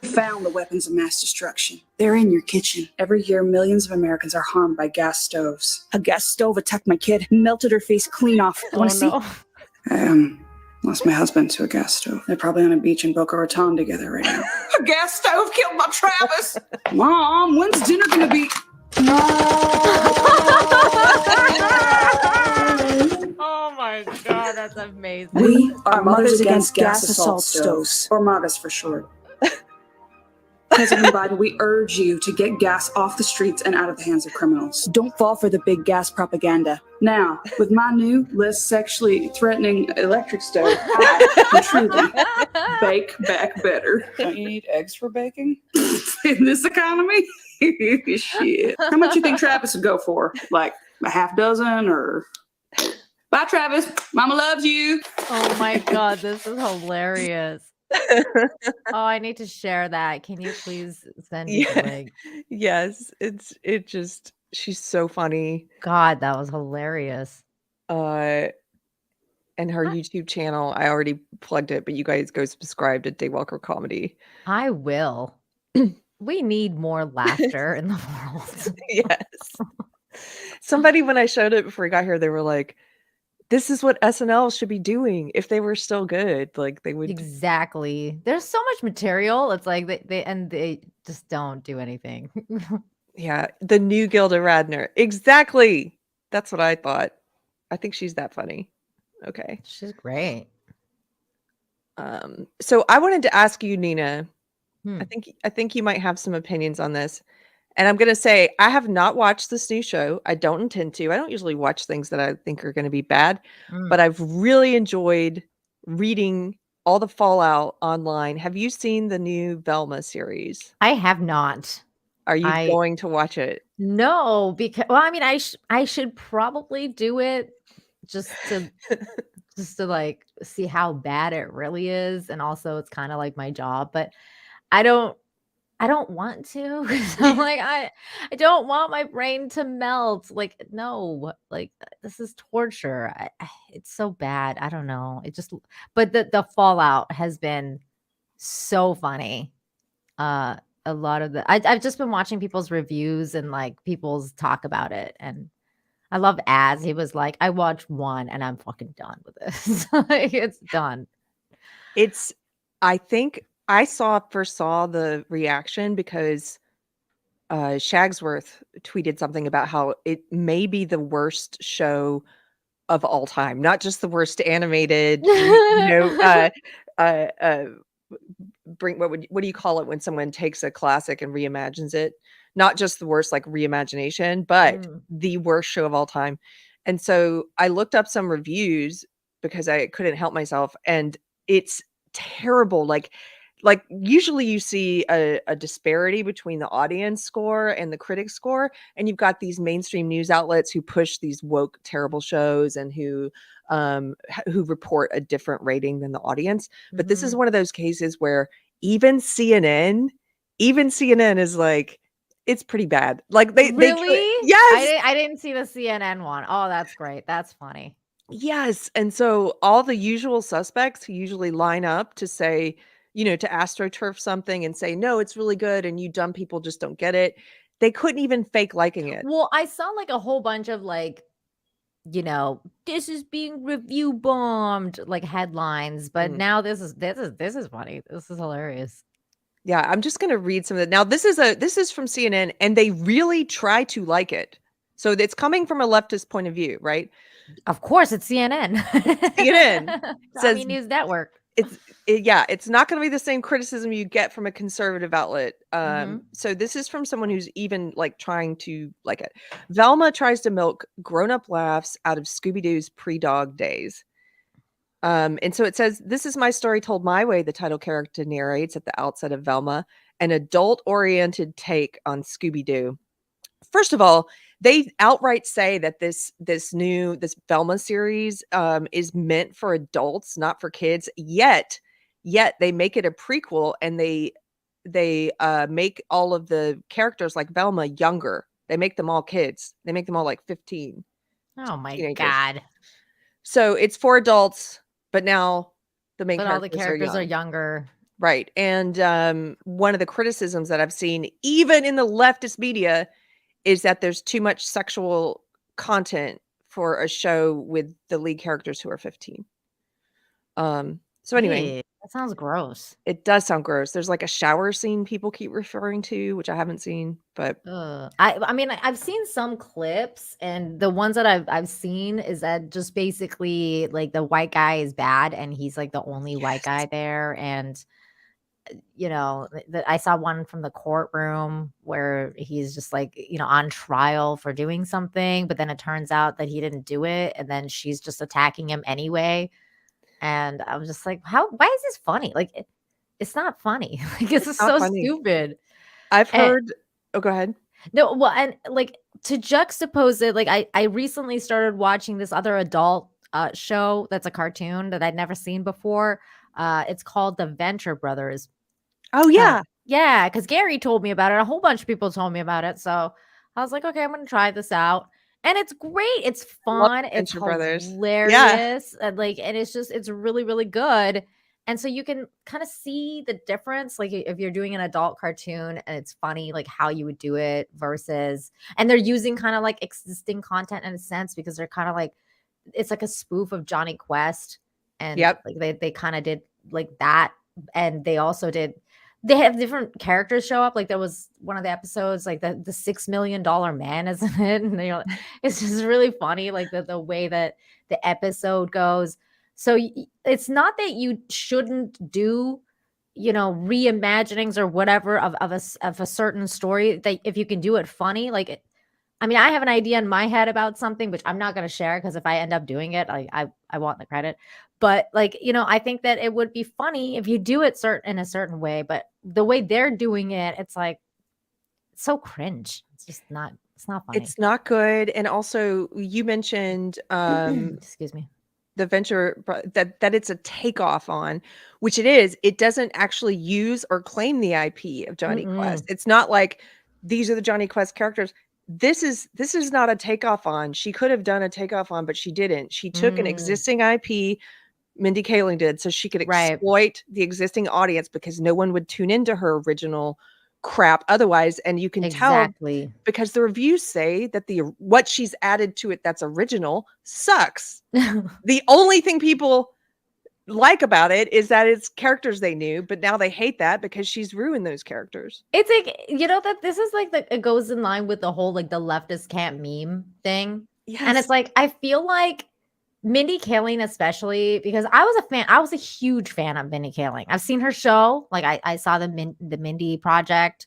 Found the weapons of mass destruction. They're in your kitchen. Every year, millions of Americans are harmed by gas stoves. A gas stove attacked my kid, melted her face clean off. You want to see? I lost my husband to a gas stove. They're probably on a beach in Boca Raton together right now. A gas stove killed my Travis. Mom, when's dinner gonna be? Oh my God, that's amazing. We are Mothers Against Gas Assault Stoves, or MAGAs for short. President Biden, we urge you to get gas off the streets and out of the hands of criminals. Don't fall for the big gas propaganda. Now, with my new, less sexually threatening electric stove, I can truly bake back better. Don't you need eggs for baking? In this economy? Shit. How much you think Travis would go for? Like a half dozen or... Bye, Travis. Mama loves you. Oh my God, this is hilarious. Oh, I need to share that. Can you please send me the link? Yes, she's so funny. God, that was hilarious. And her YouTube channel, I already plugged it, but you guys go subscribe to Daywalker Comedy. I will. We need more laughter in the world. Yes. Somebody, when I showed it before I got here, they were like, this is what SNL should be doing if they were still good. Like they would Exactly. There's so much material. It's like they just don't do anything. Yeah, the new Gilda Radner. Exactly. That's what I thought. I think she's that funny. Okay. She's great. So I wanted to ask you, Nina. Hmm. I think you might have some opinions on this. And I'm going to say I have not watched this new show. I don't intend to. I don't usually watch things that I think are going to be bad, but I've really enjoyed reading all the fallout online. Have you seen the new Velma series? I have not. Are you going to watch it? No, because I mean, I should probably do it just to like see how bad it really is, and also it's kind of like my job, but I don't want to. I'm like I don't want my brain to melt. Like no, like this is torture. It's so bad. I don't know. But the fallout has been so funny. A lot of I've just been watching people's reviews and like people's talk about it, and I love Az. He was like, I watched one and I'm fucking done with this. Like, it's done. I think I first saw the reaction because Shagsworth tweeted something about how it may be the worst show of all time, not just the worst animated, bring what do you call it when someone takes a classic and reimagines it? Not just the worst like reimagination, but the worst show of all time. And so I looked up some reviews because I couldn't help myself, and it's terrible. Like usually you see a disparity between the audience score and the critic score, and you've got these mainstream news outlets who push these woke terrible shows and who report a different rating than the audience. But this is one of those cases where even CNN is like, it's pretty bad. Like they Really? yes. I didn't see the CNN one. Oh, that's great. That's funny. Yes. And so all the usual suspects who usually line up to say, to astroturf something and say, no, it's really good, and you dumb people just don't get it. They couldn't even fake liking it. Well, I saw like a whole bunch of like, this is being review bombed, like headlines. But now this is funny. This is hilarious. Yeah, I'm just gonna read some of it. Now, this is from CNN, and they really try to like it. So it's coming from a leftist point of view, right? Of course, it's CNN. CNN says News Network. It's not going to be the same criticism you get from a conservative outlet. So this is from someone who's even like trying to like it. Velma tries to milk grown-up laughs out of Scooby-Doo's pre-dog days. And so it says, "This is my story told my way," the title character narrates at the outset of Velma, an adult-oriented take on Scooby-Doo. First of all, they outright say that this Velma series is meant for adults, not for kids. Yet they make it a prequel, and they make all of the characters like Velma younger. They make them all kids. They make them all like 15. Oh my teenagers. God. So it's for adults, but now the main all the characters are are younger. Right. And one of the criticisms that I've seen, even in the leftist media, is that there's too much sexual content for a show with the lead characters who are 15. So anyway, Ew, that sounds gross. it does sound gross. There's like a shower scene people keep referring to, which I haven't seen, but I mean, I've seen some clips, and the ones that I've seen is that just basically like the white guy is bad, and he's like the only white guy there, and I saw one from the courtroom where he's just like, on trial for doing something, but then it turns out that he didn't do it. And then she's just attacking him anyway. And I was just like, why is this funny? Like, it's not funny. Like, it's just so funny. stupid. I've heard, go ahead. No, well, and like to juxtapose it, like I recently started watching this other adult show that's a cartoon that I'd never seen before. It's called The Venture Brothers. Oh yeah. Yeah, because Gary told me about it. A whole bunch of people told me about it. So I was like, okay, I'm gonna try this out. And it's great. It's fun. It's hilarious. Yeah. And it's really, really good. And so you can kind of see the difference. Like if you're doing an adult cartoon and it's funny, like how you would do it versus, and they're using kind of like existing content in a sense, because they're kind of like, it's like a spoof of Johnny Quest. And like they kind of did like that. And they also they have different characters show up. Like there was one of the episodes, like the $6 million man is in it. And it's just really funny, like the way that the episode goes. So it's not that you shouldn't do, reimaginings or whatever of a certain story, that if you can do it funny, like I mean, I have an idea in my head about something, which I'm not going to share because if I end up doing it, I want the credit. But like, I think that it would be funny if you do it in a certain way. But the way they're doing it, it's like it's so cringe. It's just not. It's not funny. It's not good. And also, you mentioned, excuse me, the venture that it's a takeoff on, which it is. It doesn't actually use or claim the IP of Johnny Quest. It's not like these are the Johnny Quest characters. This is not a takeoff on. She could have done a takeoff on, but she didn't. She took an existing IP, Mindy Kaling did, so she could exploit the existing audience because no one would tune into her original crap otherwise, and you can tell Exactly. because the reviews say that what she's added to it that's original sucks. The only thing people like about it is that it's characters they knew, but now they hate that because she's ruined those characters. It's like, that this is like it goes in line with the whole like the leftist can't meme thing. And it's Yes. like, I feel like Mindy Kaling, especially because I was a huge fan of Mindy Kaling. I've seen her show. Like I saw the Mindy Project.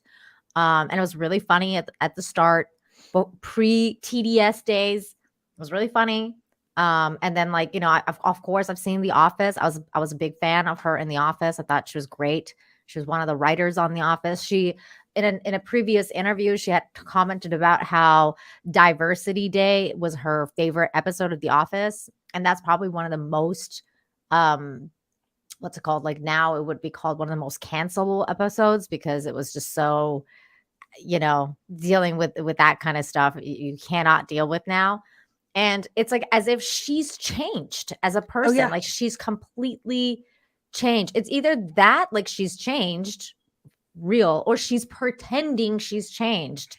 And it was really funny at the start, but pre-TDS days, it was really funny. And then like, of course I've seen The Office. I was a big fan of her in The Office. I thought she was great. She was one of the writers on The Office. She in a previous interview, she had commented about how Diversity Day was her favorite episode of The Office. And that's probably one of the most what's it called? Like now it would be called one of the most cancelable episodes because it was just so, dealing with that kind of stuff you cannot deal with now. And it's like as if she's changed as a person. yeah. Like she's completely changed. It's either that, like she's changed real, or she's pretending she's changed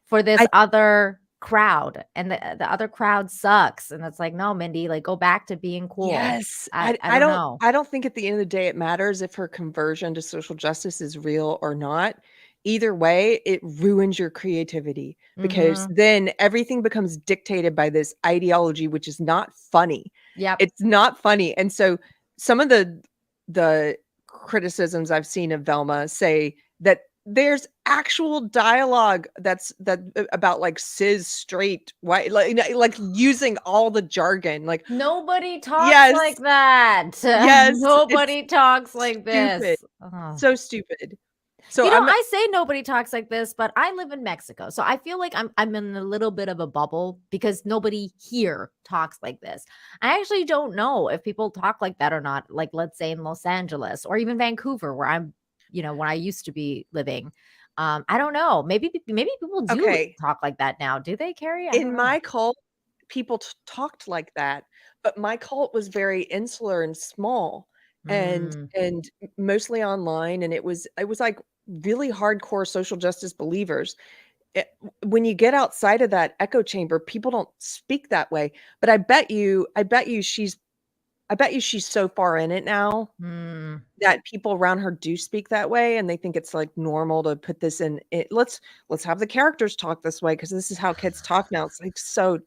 for this other crowd. And the other crowd sucks. And it's like, no, Mindy, like go back to being cool. Yes. I don't know. I don't think at the end of the day it matters if her conversion to social justice is real or not. Either way, it ruins your creativity because then everything becomes dictated by this ideology, which is not funny. Yep. It's not funny. And so some of the criticisms I've seen of Velma say that there's actual dialogue that about like cis straight white like using all the jargon, like nobody talks Yes. like that. Yes, Nobody talks like stupid. this. Oh. so stupid. So I say nobody talks like this, but I live in Mexico. So I feel like I'm in a little bit of a bubble because nobody here talks like this. I actually don't know if people talk like that or not. Like let's say in Los Angeles or even Vancouver, where I'm, when I used to be living. I don't know. Maybe people do Okay. talk like that now. Do they, Keri? In my cult, people talked like that, but my cult was very insular and small and mostly online, and it was like really hardcore social justice believers. When you get outside of that echo chamber, people don't speak that way. But I bet you she's so far in it now that people around her do speak that way, and they think it's like normal to put this in it. Let's have the characters talk this way because this is how kids talk now. It's like so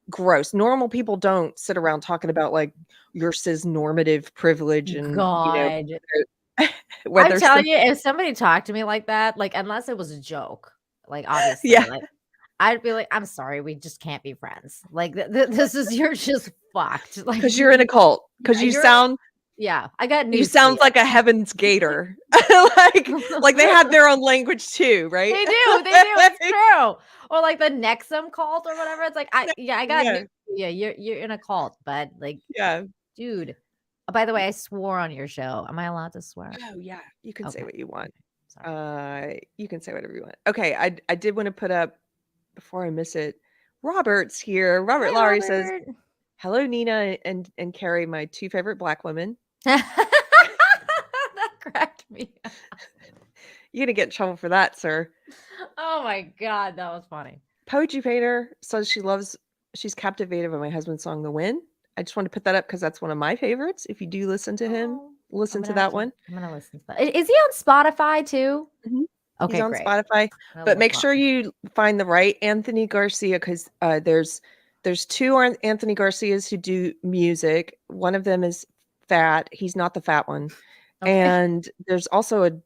gross. Normal people don't sit around talking about like your cis normative privilege and God. whether I'm telling you, if somebody talked to me like that, like unless it was a joke, like obviously, Yeah. like I'd be like, I'm sorry, we just can't be friends. Like this is you're just fucked. Like because you're in a cult. Because you sound I got news. you sound like a Heaven's Gator. like they have their own language too, right? They do. It's true. Or like the Nexum cult or whatever. It's like I got news. Yeah, you're in a cult, but like dude. Oh, by the way, I swore on your show. Am I allowed to swear? Oh yeah, you can say Okay. what you want. Sorry. You can say whatever you want. Okay, I did want to put up before I miss it. Robert's here. Robert Hi, Lowry says, Robert. "Hello, Nina and Keri, my two favorite Black women." That cracked me up. You're gonna get in trouble for that, sir. Oh my God, that was funny. Poetry Painter says she's captivated by my husband's song "The Wind." I just want to put that up because that's one of my favorites. If you do listen to him, listen to that one. I'm gonna listen to that. Is he on Spotify too? Mhm. Okay, He's on great. Spotify, but make sure you find the right Anthony Garcia because there's two Anthony Garcias who do music. One of them is fat. He's not the fat one. Okay. And there's also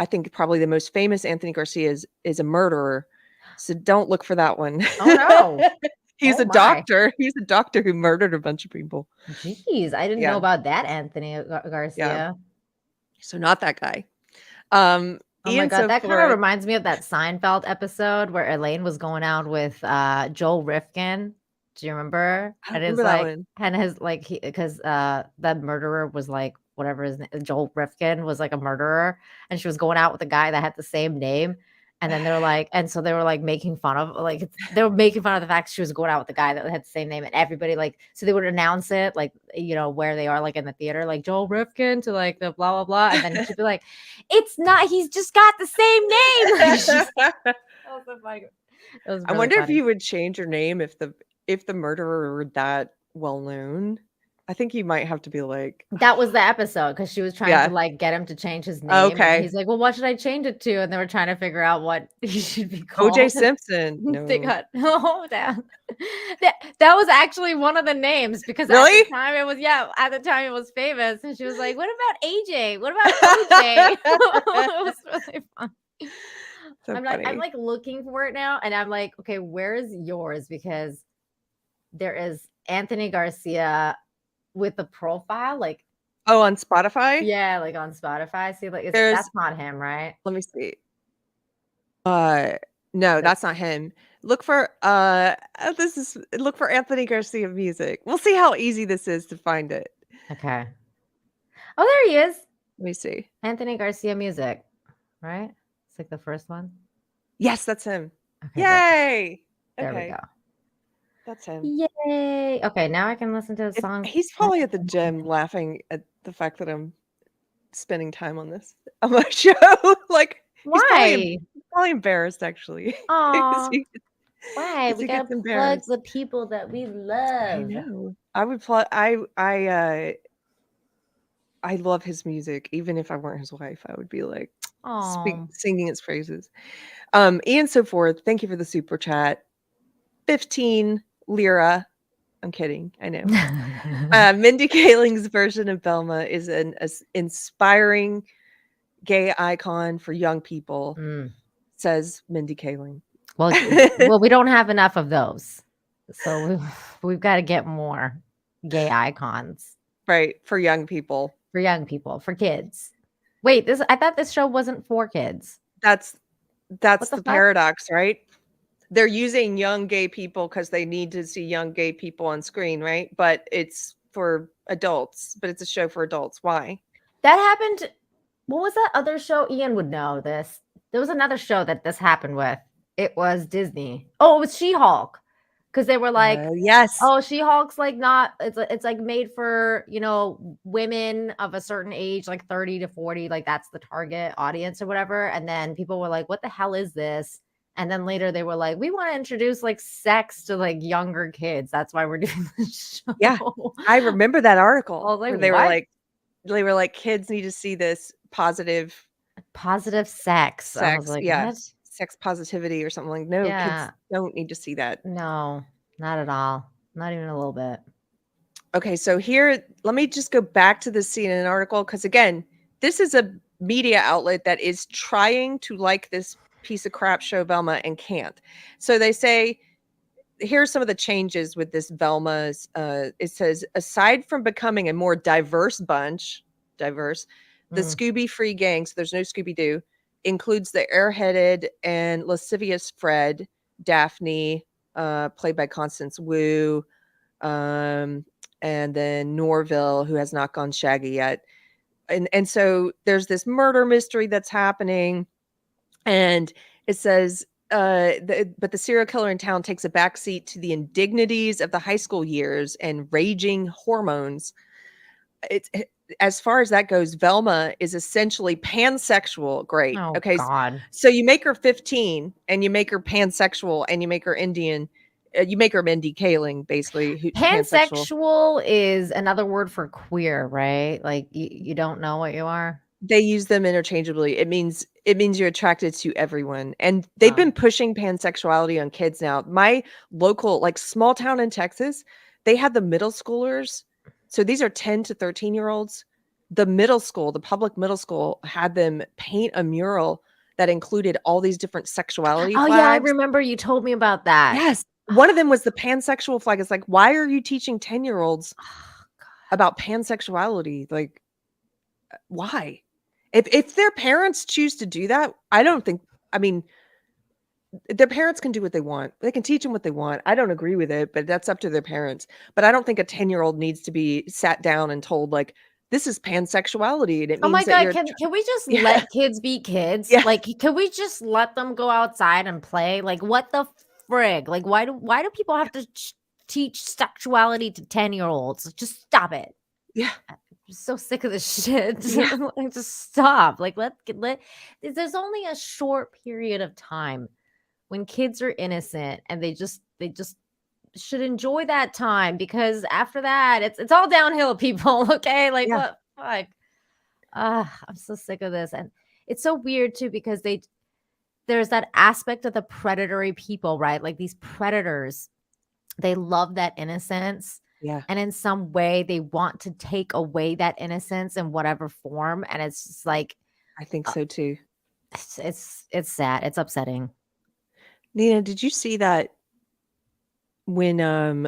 I think probably the most famous Anthony Garcia is a murderer. So don't look for that one. Oh no. He's Oh a my. doctor. He's a doctor who murdered a bunch of people. Jeez, I didn't know about that, Anthony Garcia. Yeah. So not that guy. Oh my Ian God, that kind Sofora- of reminds me of that Seinfeld episode where Elaine was going out with Joel Rifkin. Do you remember? I And it's remember that like, one. and his like, because that murderer was like whatever his name, Joel Rifkin was like a murderer, and she was going out with a guy that had the same name, And then so they were like making fun of they were making fun of the fact she was going out with the guy that had the same name, and everybody so they would announce it where they are in the theater, like Joel Rifkin to the blah blah blah, and then she'd be like, "It's not. He's just got the same name." That was so funny. It was I really wonder if funny. you would change your name if the murderer were that well known. I think you might have to be like, That was the episode because she was trying Yeah. to get him to change his name. Okay. And he's like, "Well, what should I change it to?" And they were trying to figure out what he should be called. OJ Simpson. They No. got that was actually one of the names because Really? at the time it was famous. And she was like, "What about AJ? What about OJ?" It was really fun. So I'm funny. looking for it now, and I'm like, okay, where's yours? Because there is Anthony Garcia with the profile, Oh, on Spotify? yeah, on Spotify. See, There's- that's not him, right? Let me see. No, that's not him. Look for look for Anthony Garcia music. We'll see how easy this is to find it. Okay. Oh, there he is. Let me see. Anthony Garcia music, right? It's the first one. Yes, that's him. Okay, Yay! there Okay, we go. that's him. Yay! Okay, now I can listen to the song. He's probably at the gym laughing at the fact that I'm spending time on this on my show. Why? He's probably embarrassed actually. Aw. He- Why? 'cause We he gotta gets plug embarrassed. the people that we I love. know. I would I love his music. Even if I weren't his wife, I would be Aw. singing his praises. Ian So Forth, thank you for the super chat. 15 lira. I'm kidding. I know. Mindy Kaling's version of Velma is an inspiring gay icon for young people, Mm. says Mindy Kaling. Well, we don't have enough of those, so we've got to get more gay icons Right, for young people. for young people, for kids. Wait, I thought this show wasn't for kids. That's the the fuck? paradox, right? They're using young gay people because they need to see young gay people on screen, right? But it's for adults, but it's a show for adults. Why? That happened. What was that other show? Ian would know this. There was another show that this happened with. It was Disney. Oh, it was She-Hulk. Because they were like, yes. oh, She-Hulk's not, it's made for, women of a certain age, 30 to 40, that's the target audience or whatever. And then people were like, what the hell is this? And then later they were like, we want to introduce sex to younger kids. That's why we're doing this show. Yeah. I remember that article. I was like, where they what? were like, kids need to see this positive sex. I was like, yeah. what? Sex positivity or something. No, Yeah. kids don't need to see that. No, not at all. Not even a little bit. Okay, so here, let me just go back to the CNN article because again, this is a media outlet that is trying to like this piece of crap show Velma and can't. So they say, here's some of the changes with this Velma's. It says, aside from becoming a more diverse bunch, the Scooby-free gang, so there's no Scooby-Doo, includes the airheaded and lascivious Fred, Daphne, played by Constance Wu, and then Norville, who has not gone shaggy yet. And so there's this murder mystery that's happening, and it says, but the serial killer in town takes a backseat to the indignities of the high school years and raging hormones. As far as that goes, Velma is essentially pansexual. Great. Oh, okay. God. So you make her 15 and you make her pansexual and you make her Indian. You make her Mindy Kaling, basically. Pansexual is another word for queer, right? You don't know what you are. They use them interchangeably. It means you're attracted to everyone. And they've been pushing pansexuality on kids now. My local, small town in Texas, they had the middle schoolers. So these are 10 to 13-year-olds. The public middle school had them paint a mural that included all these different sexuality flags. Yeah, I remember you told me about that. Yes. One of them was the pansexual flag. It's why are you teaching 10-year-olds about pansexuality? Why? If their parents choose to do that, their parents can do what they want. They can teach them what they want. I don't agree with it, but that's up to their parents. But I don't think a 10-year-old needs to be sat down and told, this is pansexuality, and it Oh my means that God, you're can we just Yeah. let kids be kids? Yeah. Like, can we just let them go outside and play? Like, what the frig? Like, why do people have to teach sexuality to 10-year-olds? Just stop it. Yeah. I'm so sick of this shit. Yeah. Like, just stop. Like, let there's only a short period of time when kids are innocent and they just should enjoy that time, because after that it's all downhill, people. Okay, like Yeah. what fuck. I'm so sick of this. And it's so weird too, because there's that aspect of the predatory people, right? Like these predators, they love that innocence. Yeah. And in some way they want to take away that innocence in whatever form. And it's just like, I think so too. it's sad. It's upsetting. Nina, did you see that when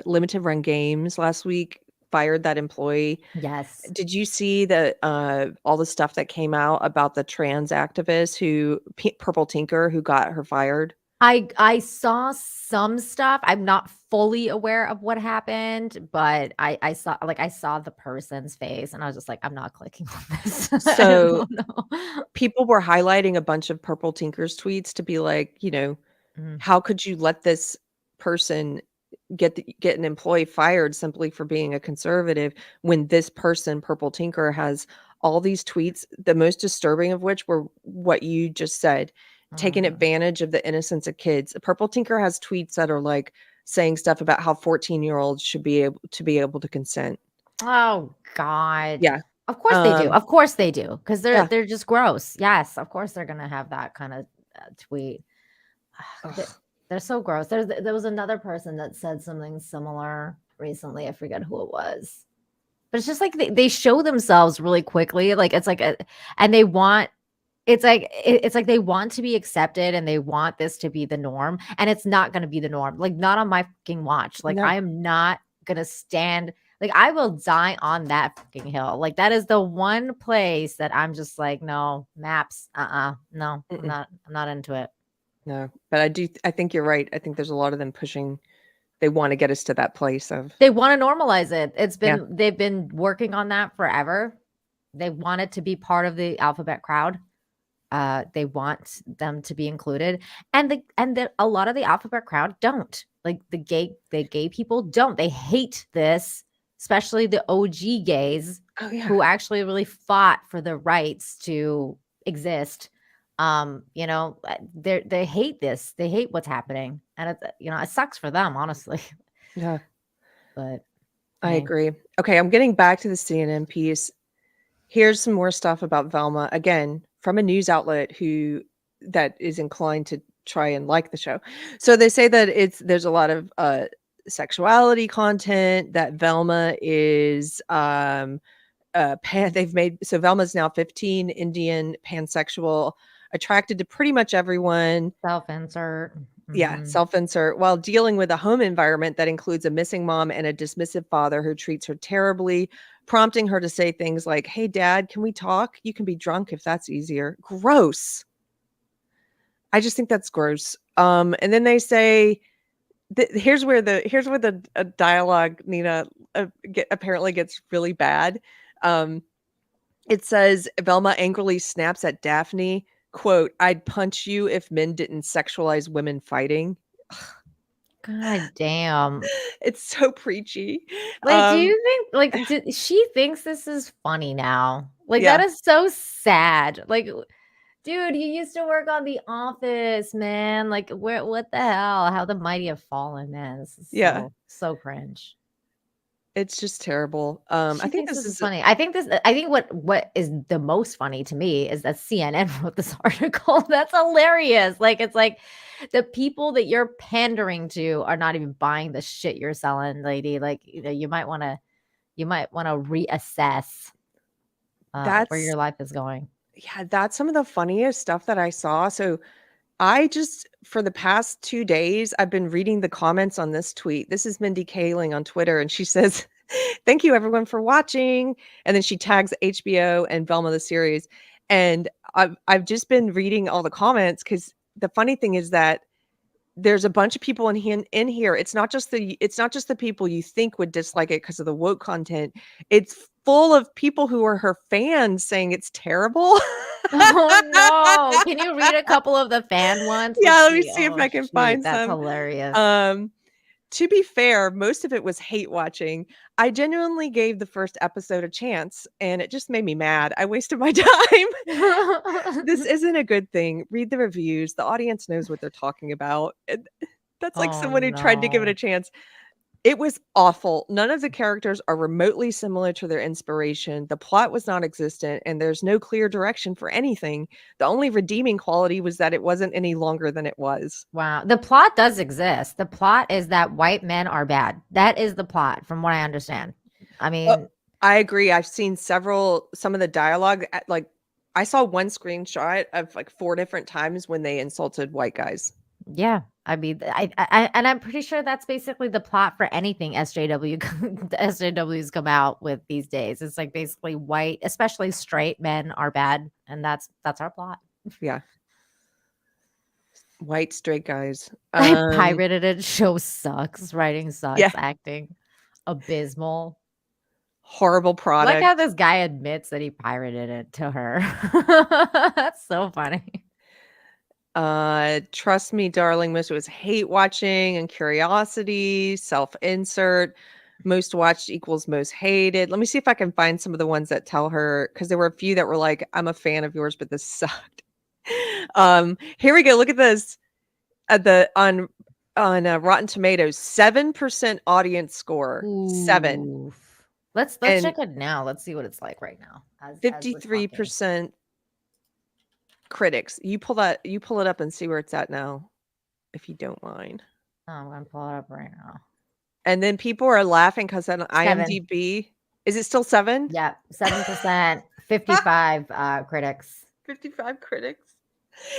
Limited Run Games last week fired that employee? Yes. Did you see that all the stuff that came out about the trans activist Purple Tinker, who got her fired? I saw some stuff. I'm not fully aware of what happened, but I saw the person's face and I was just like, I'm not clicking on this. So I don't know. people were highlighting a bunch of Purple Tinker's tweets to be like, Mhm. how could you let this person get an employee fired simply for being a conservative when this person, Purple Tinker, has all these tweets, the most disturbing of which were what you just said, taking advantage of the innocence of kids. Purple Tinker has tweets that are like saying stuff about how 14-year-olds should be able to consent. Oh God. Yeah. Of course they do. Of course they do. Because Yeah. they're just gross. Yes, of course they're gonna have that kind of tweet. They're so gross. There was another person that said something similar recently. I forget who it was. But it's just like they show themselves really quickly. Like it's like and they want it's like they want to be accepted and they want this to be the norm. And it's not gonna be the norm. Like not on my fucking watch. Like No. I am not gonna stand. Like I will die on that fucking hill. Like that is the one place that I'm just like, no, maps. No, I'm not into it. No, but I think you're right. I think there's a lot of them pushing. They want to get us to that place of. They want to normalize it. Yeah. They've been working on that forever. They want it to be part of the alphabet crowd. They want them to be included, and a lot of the alphabet crowd don't. Like the gay people don't. They hate this, especially the OG gays who actually really fought for the rights to exist. They hate this. They hate what's happening, and it sucks for them, honestly. Yeah. But I agree. Okay, I'm getting back to the CNN piece. Here's some more stuff about Velma, again, from a news outlet that is inclined to try and like the show. So they say that there's a lot of sexuality content, that Velma is so Velma's now 15, Indian, pansexual, attracted to pretty much everyone. Self-insert. Yeah, self-insert, while dealing with a home environment that includes a missing mom and a dismissive father who treats her terribly, prompting her to say things like, "Hey, Dad, can we talk? You can be drunk if that's easier." Gross. I just think that's gross. And then they say, here's where the dialogue, Nina, apparently gets really bad. It says Velma angrily snaps at Daphne, quote, "I'd punch you if men didn't sexualize women fighting." God damn. It's so preachy. Like, do you think she thinks this is funny now? Like Yeah. that is so sad. Like, dude, you used to work on The Office, man. Like, what the hell? How the mighty have fallen, man. This is so cringe. It's just terrible. I think this is funny. I think what is the most funny to me is that CNN wrote this article. That's hilarious. Like it's like the people that you're pandering to are not even buying the shit you're selling, lady. Like you might want to reassess where your life is going. Yeah, that's some of the funniest stuff that I saw. So for the past 2 days, I've been reading the comments on this tweet. This is Mindy Kaling on Twitter, and she says, "Thank you everyone for watching." And then she tags HBO and Velma the series. And I've just been reading all the comments because the funny thing is that there's a bunch of people in here. It's not just the people you think would dislike it because of the woke content. It's full of people who are her fans saying it's terrible. Oh no! Can you read a couple of the fan ones? Yeah, Let's let me see if Oh, I can shoot, find that's some. hilarious. To be fair, most of it was hate watching. I genuinely gave the first episode a chance, and it just made me mad. I wasted my time. This isn't a good thing. Read the reviews. The audience knows what they're talking about. That's like Oh someone who tried to give it no! a chance. It was awful. None of the characters are remotely similar to their inspiration. The plot was non-existent, and there's no clear direction for anything. The only redeeming quality was that it wasn't any longer than it was. Wow, the plot does exist. The plot is that white men are bad. That is the plot, from what I understand. I mean, I agree. I've seen some of the dialogue. Like, I saw one screenshot of like 4 different times when they insulted white guys. yeah. I mean, I and I'm pretty sure that's basically the plot for anything SJW the SJWs come out with these days. It's like basically white, especially straight men are bad, and that's our plot. Yeah. White straight guys. I pirated it. Show sucks. Writing sucks. Yeah. Acting abysmal. Horrible I product. like how this guy admits that he pirated it to her. That's so funny. Trust me, darling. Most of it was hate watching and curiosity, self-insert. Most watched equals most hated. Let me see if I can find some of the ones that tell her, because there were a few that were like, I'm a fan of yours, but this sucked. Here we go. Look at this. On Rotten Tomatoes, 7% audience score. 7. Oof. Let's And check it now. Let's see what it's like right now. As we're talking. 53% critics. You pull it up and see where it's at now, if you don't mind. Oh, I'm gonna pull it up right now. And then people are laughing because on 7. IMDb, is it still 7? Yeah, 7%, 55 critics. 55 critics.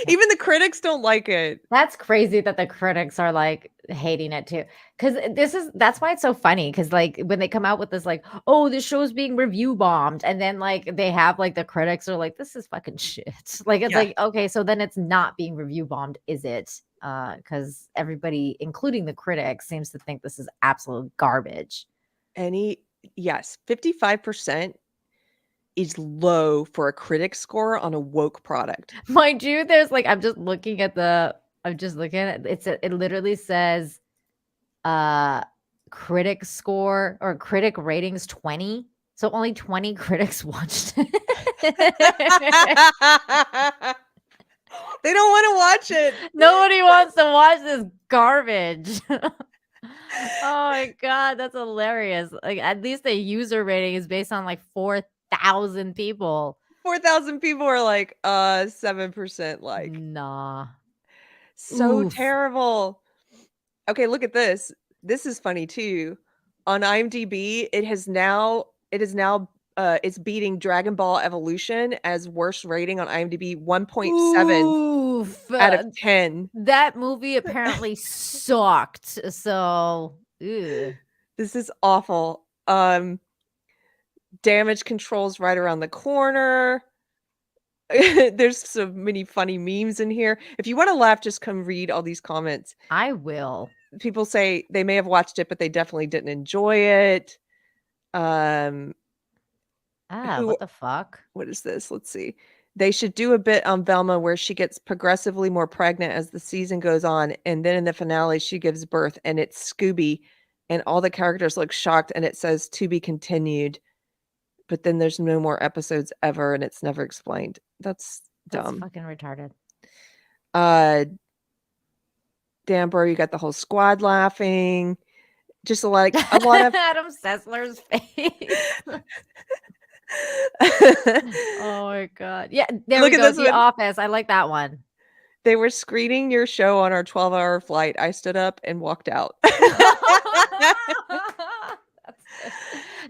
Even the critics don't like it. That's crazy that the critics are like hating it too. Cause that's why it's so funny. Cause like when they come out with this, like, oh, this show's being review bombed. And then like they have like the critics are like, this is fucking shit. Like, it's like, okay, so then it's not being review bombed, is it? Cause everybody, including the critics, seems to think this is absolute garbage. Yes, 55% is low for a critic score on a woke product. Mind you, there's like I'm just looking at it. It literally says critic score or critic ratings 20. So only 20 critics watched it. They don't want to watch it. Nobody wants to watch this garbage. Oh my god, that's hilarious. Like at least the user rating is based on like 4,000 people. 4,000 people are like 7% like. Nah. So Oof. terrible. Okay, look at this. This is funny too. On IMDb, it's beating Dragon Ball Evolution as worst rating on IMDb, 1.7 out of 10. That movie apparently sucked. So, ew. This is awful. Damage control's right around the corner. There's so many funny memes in here. If you want to laugh, just come read all these comments. I will. People say they may have watched it, but they definitely didn't enjoy it. What the fuck? What is this? Let's see. They should do a bit on Velma where she gets progressively more pregnant as the season goes on, and then in the finale she gives birth, and it's Scooby, and all the characters look shocked, and it says to be continued. But then there's no more episodes ever, and it's never explained. That's dumb. That's fucking retarded. Damn, bro, you got the whole squad laughing. Just a lot of Adam Sessler's face. Oh my god. Yeah, there Look we at go. this The one. Office. I like that one. They were screening your show on our 12-hour flight. I stood up and walked out.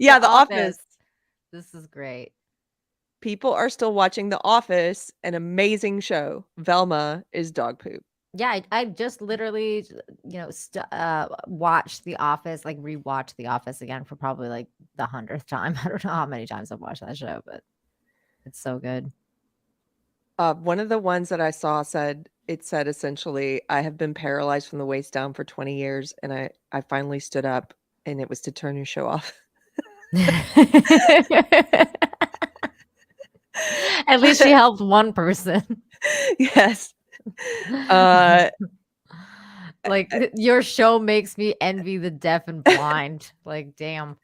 Yeah, The Office. This is great. People are still watching The Office, an amazing show. Velma is dog poop. Yeah, I just literally, watched The Office, like rewatched The Office again for probably like the 100th time. I don't know how many times I've watched that show, but it's so good. One of the ones that I saw said essentially, I have been paralyzed from the waist down for 20 years, and I finally stood up, and it was to turn your show off. At least she helped one person. Yes. Like your show makes me envy the deaf and blind. Like, damn.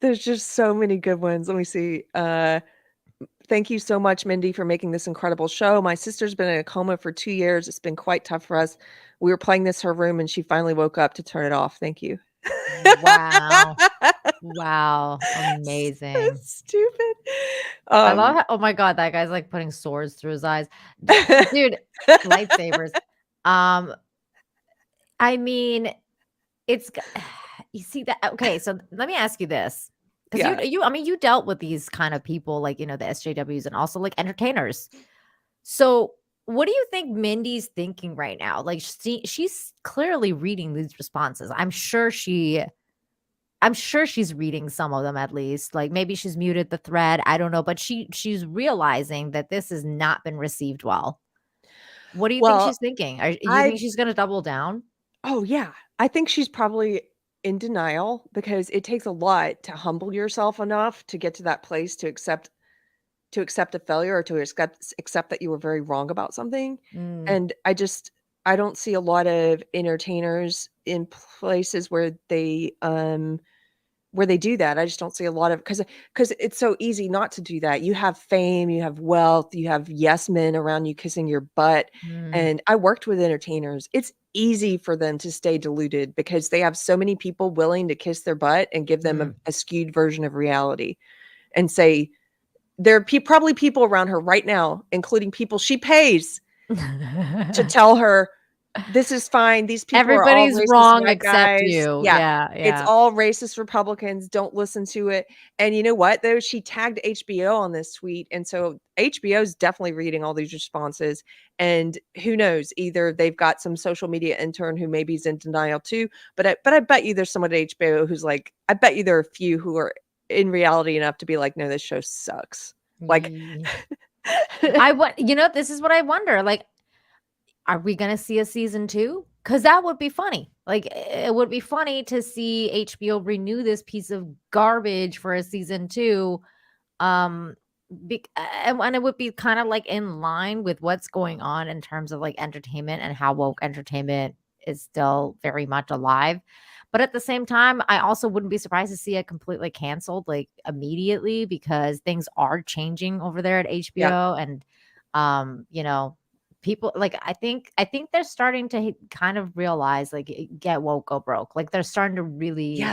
There's just so many good ones. Let me see. Thank you so much, Mindy, for making this incredible show. My sister's been in a coma for 2 years. It's been quite tough for us. We were playing this her room and she finally woke up to turn it off. Thank you. Wow. Wow. Amazing. So stupid. I love how, oh my God, that guy's like putting swords through his eyes. Dude, lightsabers. I mean, it's you see that. Okay, so let me ask you this. Because you dealt with these kind of people, like, the SJWs and also like entertainers. So what do you think Mindy's thinking right now? Like she's clearly reading these responses. I'm sure she's reading some of them at least. Like maybe she's muted the thread. I don't know, but she's realizing that this has not been received well. What do you think she's thinking? You think she's going to double down? Oh yeah. I think she's probably in denial because it takes a lot to humble yourself enough to get to that place to accept a failure or to accept that you were very wrong about something. And I don't see a lot of entertainers in places where they do that. I just don't see a lot of because it's so easy not to do that. You have fame, you have wealth, you have yes men around you kissing your butt. And I worked with entertainers. It's easy for them to stay deluded because they have so many people willing to kiss their butt and give them a skewed version of reality and say there are probably people around her right now, including people she pays to tell her this is fine. These people everybody's are all wrong except you. Yeah. It's all racist Republicans. Don't listen to it. And you know what, though? She tagged HBO on this tweet. And so HBO is definitely reading all these responses. And who knows, either they've got some social media intern who maybe is in denial too. But I bet you there's someone at HBO who's like, I bet you there are a few who are in reality enough to be like, no, this show sucks. Like, this is what I wonder. Like, are we going to see a season 2? Because that would be funny. Like, it would be funny to see HBO renew this piece of garbage for a season 2. And it would be kind of like in line with what's going on in terms of like entertainment and how woke entertainment is still very much alive. But at the same time, I also wouldn't be surprised to see it completely canceled like immediately because things are changing over there at HBO. And, people like I think they're starting to kind of realize like get woke, go broke. Like they're starting to really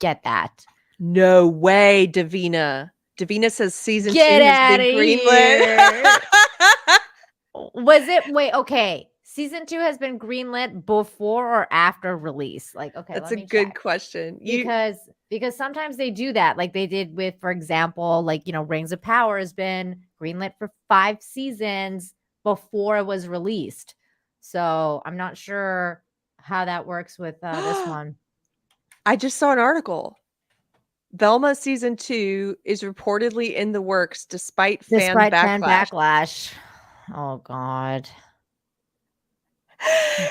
get that. No way, Davina. Davina says season 2 Get has been greenlit. Was it? Wait, okay. Season 2 has been greenlit before or after release? Like, okay, that's a good question. Because sometimes they do that, like they did with, for example, like Rings of Power has been greenlit for 5 seasons before it was released. So I'm not sure how that works with this one. I just saw an article. Velma season 2 is reportedly in the works despite fan backlash. Oh God.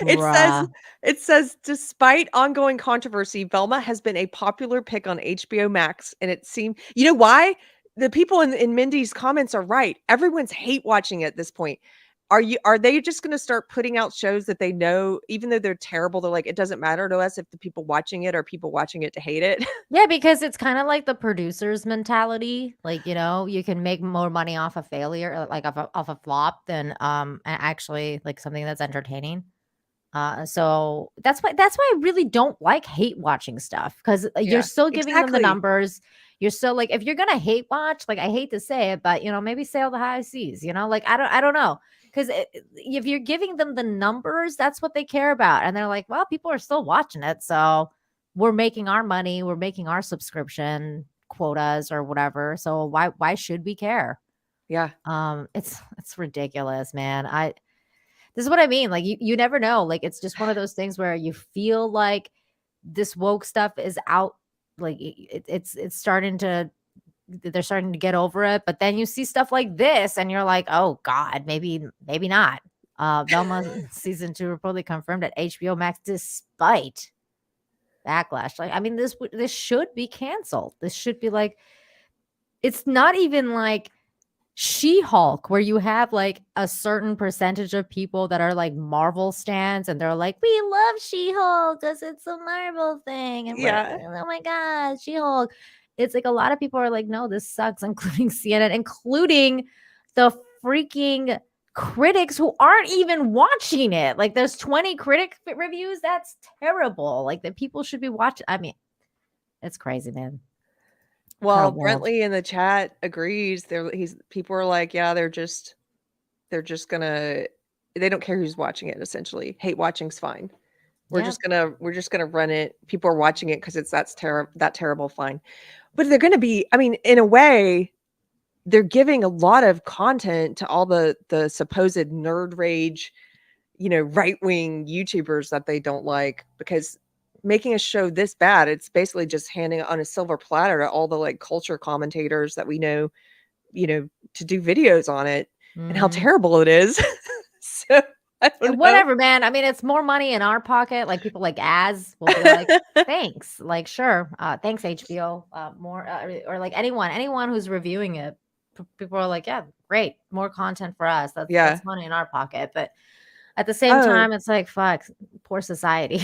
It says despite ongoing controversy, Velma has been a popular pick on HBO Max, and it seemed why? The people in Mindy's comments are right. Everyone's hate watching it at this point. Are they just going to start putting out shows that they know, even though they're terrible, they're like, it doesn't matter to us if the people watching it are people watching it to hate it? Yeah, because it's kind of like the producer's mentality. Like, you can make more money off a failure, like off a flop than actually like something that's entertaining. So that's why I really don't like hate watching stuff because you're still giving them the numbers. You're still like, if you're going to hate watch, like I hate to say it, but maybe sail the high seas, like, I don't know. Because if you're giving them the numbers, that's what they care about. And they're like, well, people are still watching it. So we're making our money. We're making our subscription quotas or whatever. So why should we care? Yeah. It's ridiculous, man. This is what I mean. Like you never know. Like it's just one of those things where you feel like this woke stuff is out. Like it's starting to. They're starting to get over it, but then you see stuff like this and you're like, oh God, maybe not. Velma season 2 reportedly confirmed at HBO Max despite backlash. Like, I mean, this should be canceled. This should be like, it's not even like She-Hulk, where you have like a certain percentage of people that are like Marvel stans, and they're like, we love She-Hulk because it's a Marvel thing, and Yeah. oh my god, She-Hulk. It's like a lot of people are like, no, this sucks, including CNN, including the freaking critics who aren't even watching it. Like, there's 20 critic reviews. That's terrible. Like, that people should be watching. I mean, it's crazy, man. Well, Wild. Brentley in the chat agrees. People are like, yeah, they're just gonna, they don't care who's watching it, essentially. Hate watching's fine. We're Yeah. just gonna run it. People are watching it because it's that terrible, fine. But they're gonna be, I mean, in a way, they're giving a lot of content to all the supposed nerd rage, right-wing YouTubers that they don't like, because making a show this bad, it's basically just handing it on a silver platter to all the like culture commentators that we know, to do videos on it and how Mhm. terrible it is. So I don't know. Whatever, man. I mean, it's more money in our pocket. Like, people like Az will be like, thanks. Like, sure. Thanks, HBO. More or like anyone who's reviewing it. People are like, yeah, great. More content for us. That's money in our pocket. But at the same time, it's like, fuck, poor society.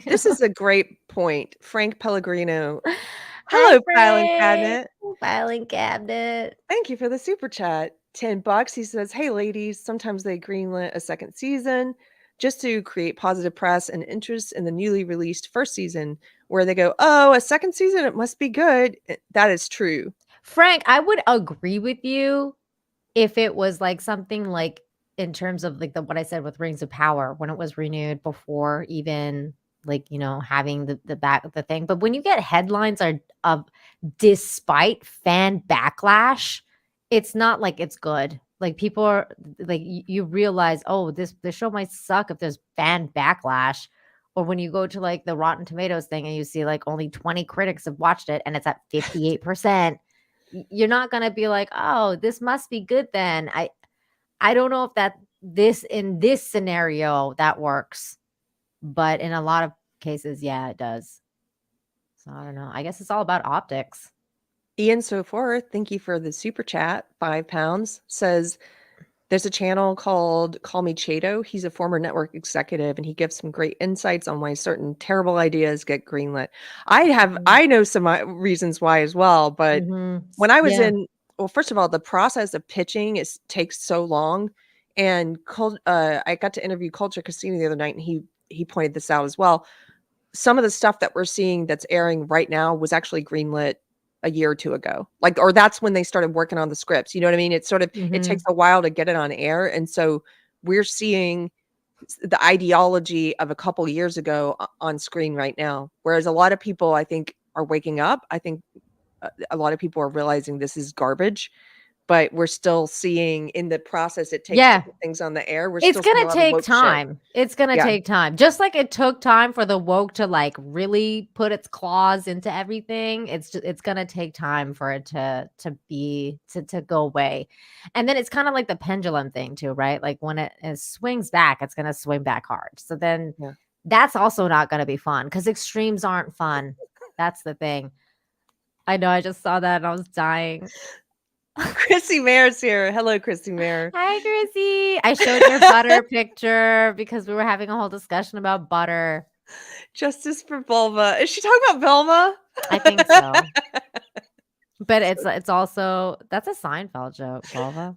This is a great point. Frank Pellegrino. Hello, Filing Cabinet. Filing Cabinet. Thank you for the super chat. $10. He says, hey, ladies, sometimes they greenlit a second season just to create positive press and interest in the newly released first season, where they go, oh, a second season, it must be good. That is true. Frank, I would agree with you if it was like something like, in terms of like what I said with Rings of Power, when it was renewed before even like, having the thing. But when you get headlines of despite fan backlash, it's not like it's good. Like, people are like, you realize, oh, this show might suck if there's fan backlash. Or when you go to like the Rotten Tomatoes thing and you see like only 20 critics have watched it and it's at 58%, you're not gonna be like, oh, this must be good then. I don't know if in this scenario that works, but in a lot of cases, yeah, it does. So I don't know. I guess it's all about optics. Ian Soforth, thank you for the super chat. £5 says, there's a channel called Call Me Chato. He's a former network executive, and he gives some great insights on why certain terrible ideas get greenlit. I know some reasons why as well, but when I was well, first of all, the process of pitching takes so long, and I got to interview Culture Casino the other night, and he pointed this out as well. Some of the stuff that we're seeing that's airing right now was actually greenlit a year or two ago, or that's when they started working on the scripts. You know what I mean? It's sort of, it takes a while to get it on air. And so we're seeing the ideology of a couple years ago on screen right now. Whereas a lot of people, I think, are waking up. I think a lot of people are realizing this is garbage, but we're still seeing in the process it takes to put things on the air. It's gonna take time. It's gonna take time. Just like it took time for the woke to like really put its claws into everything. It's gonna take time for it to go away. And then it's kind of like the pendulum thing too, right? Like when it swings back, it's gonna swing back hard. So then that's also not gonna be fun, because extremes aren't fun. That's the thing. I know, I just saw that and I was dying. Chrissy Mare's here. Hello, Chrissy Mare. Hi, Chrissy. I showed your butter picture because we were having a whole discussion about butter. Justice for Velma. Is she talking about Velma? I think so. But it's also, that's a Seinfeld joke, Vulva.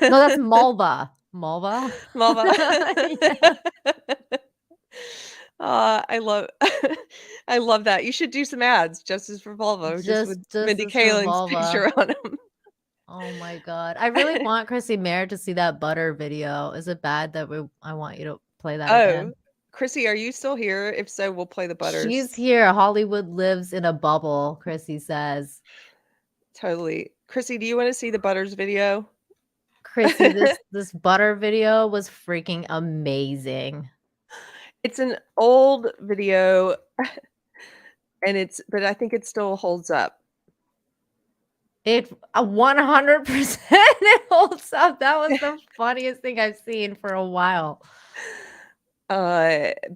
No, that's Mulva. Mulva. I love that. You should do some ads. Justice for Vulva, just with Mindy Kaling's picture on them. Oh my god, I really want Chrissy Mare to see that butter video. Is it bad that I want you to play that again? Chrissy, are you still here? If so, we'll play the butters. She's here. Hollywood lives in a bubble, Chrissy says. Totally. Chrissy, do you want to see the butters video? Chrissy, this butter video was freaking amazing. It's an old video, but I think it still holds up. It 100% it holds up. That was the funniest thing I've seen for a while.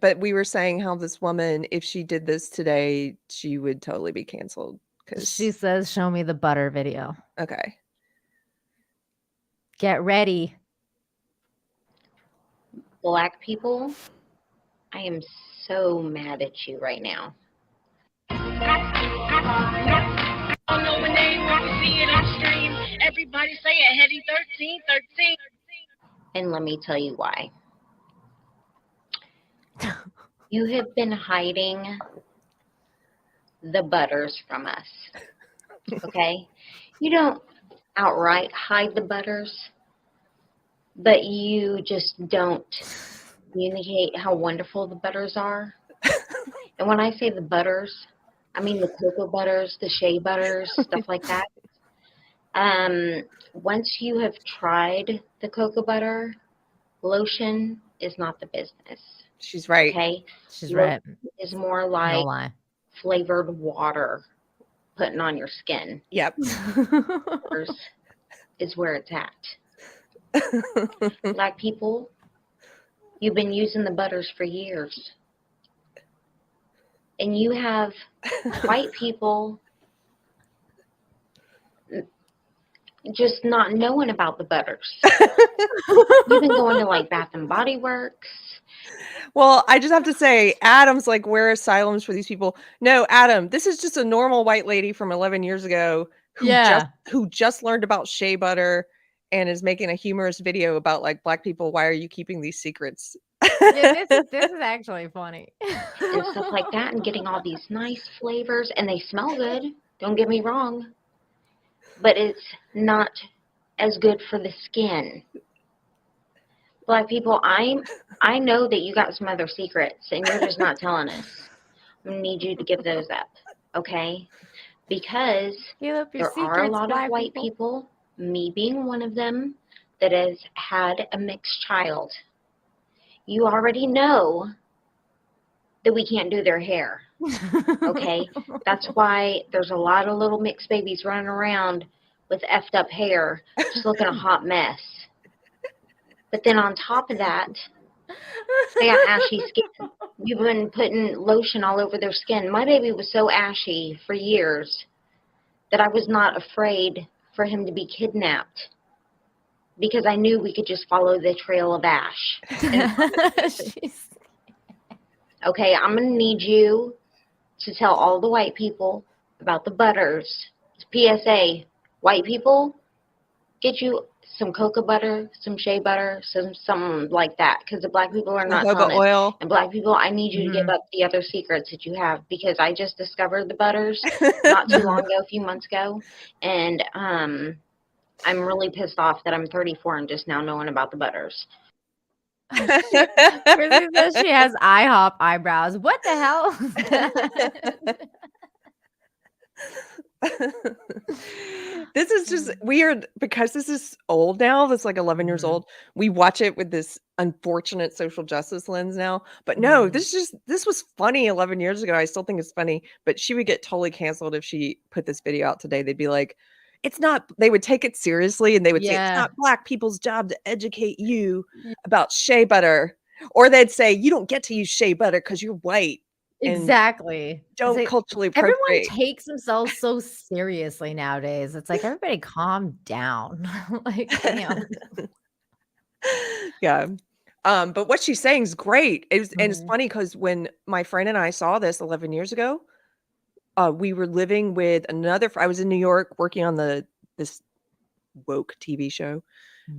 But we were saying how this woman, if she did this today, she would totally be canceled. She says, "Show me the butter video." Okay. Get ready. Black people, I am so mad at you right now. I know when they want to see it on stream. Everybody say it, heading 13, 13. And let me tell you why. You have been hiding the butters from us. Okay? You don't outright hide the butters, but you just don't communicate how wonderful the butters are. And when I say the butters, I mean the cocoa butters, the shea butters, stuff like that. Once you have tried the cocoa butter, lotion is not the business. She's right. Okay? She's right. It's more No like lie. flavored water putting on your skin. Yep. Is where it's at. Black people, you've been using the butters for years. And you have white people just not knowing about the butters. You've been going to like Bath and Body Works. Well, I just have to say, Adam's like, we're asylums for these people. No, Adam, this is just a normal white lady from 11 years ago who just learned about shea butter and is making a humorous video about like Black people. Why are you keeping these secrets? Yeah, this is actually funny. And stuff like that, and getting all these nice flavors, and they smell good, don't get me wrong, but it's not as good for the skin. Black people, I know that you got some other secrets and you're just not telling us. I'm gonna need you to give those up, okay? Because there are a lot of white people, me being one of them, that has had a mixed child. You already know that we can't do their hair, okay? That's why there's a lot of little mixed babies running around with effed up hair, just looking a hot mess. But then on top of that, they got ashy skin. You've been putting lotion all over their skin. My baby was so ashy for years that I was not afraid for him to be kidnapped because I knew we could just follow the trail of ash. Okay, I'm going to need you to tell all the white people about the butters. PSA, white people, get you some cocoa butter, some shea butter, something like that, because the Black people are not telling it. Oil. And Black people, I need you to give up the other secrets that you have, because I just discovered the butters not too long ago, a few months ago, and I'm really pissed off that I'm 34 and just now knowing about the butters. Chrissy says she has IHOP eyebrows. What the hell? This is just weird because this is old now. That's like 11 years old. We watch it with this unfortunate social justice lens now. But no, this was funny 11 years ago. I still think it's funny, but she would get totally canceled if she put this video out today. They'd be like, it's not, they would take it seriously and they would say, it's not Black people's job to educate you about shea butter. Or they'd say, you don't get to use shea butter because you're white. Exactly. Don't like, culturally appropriate. Everyone takes themselves so seriously nowadays. It's like, everybody calm down. Like, damn. Yeah. But what she's saying is great. And it's funny because when my friend and I saw this 11 years ago, we were living with another, I was in New York working on this woke TV show.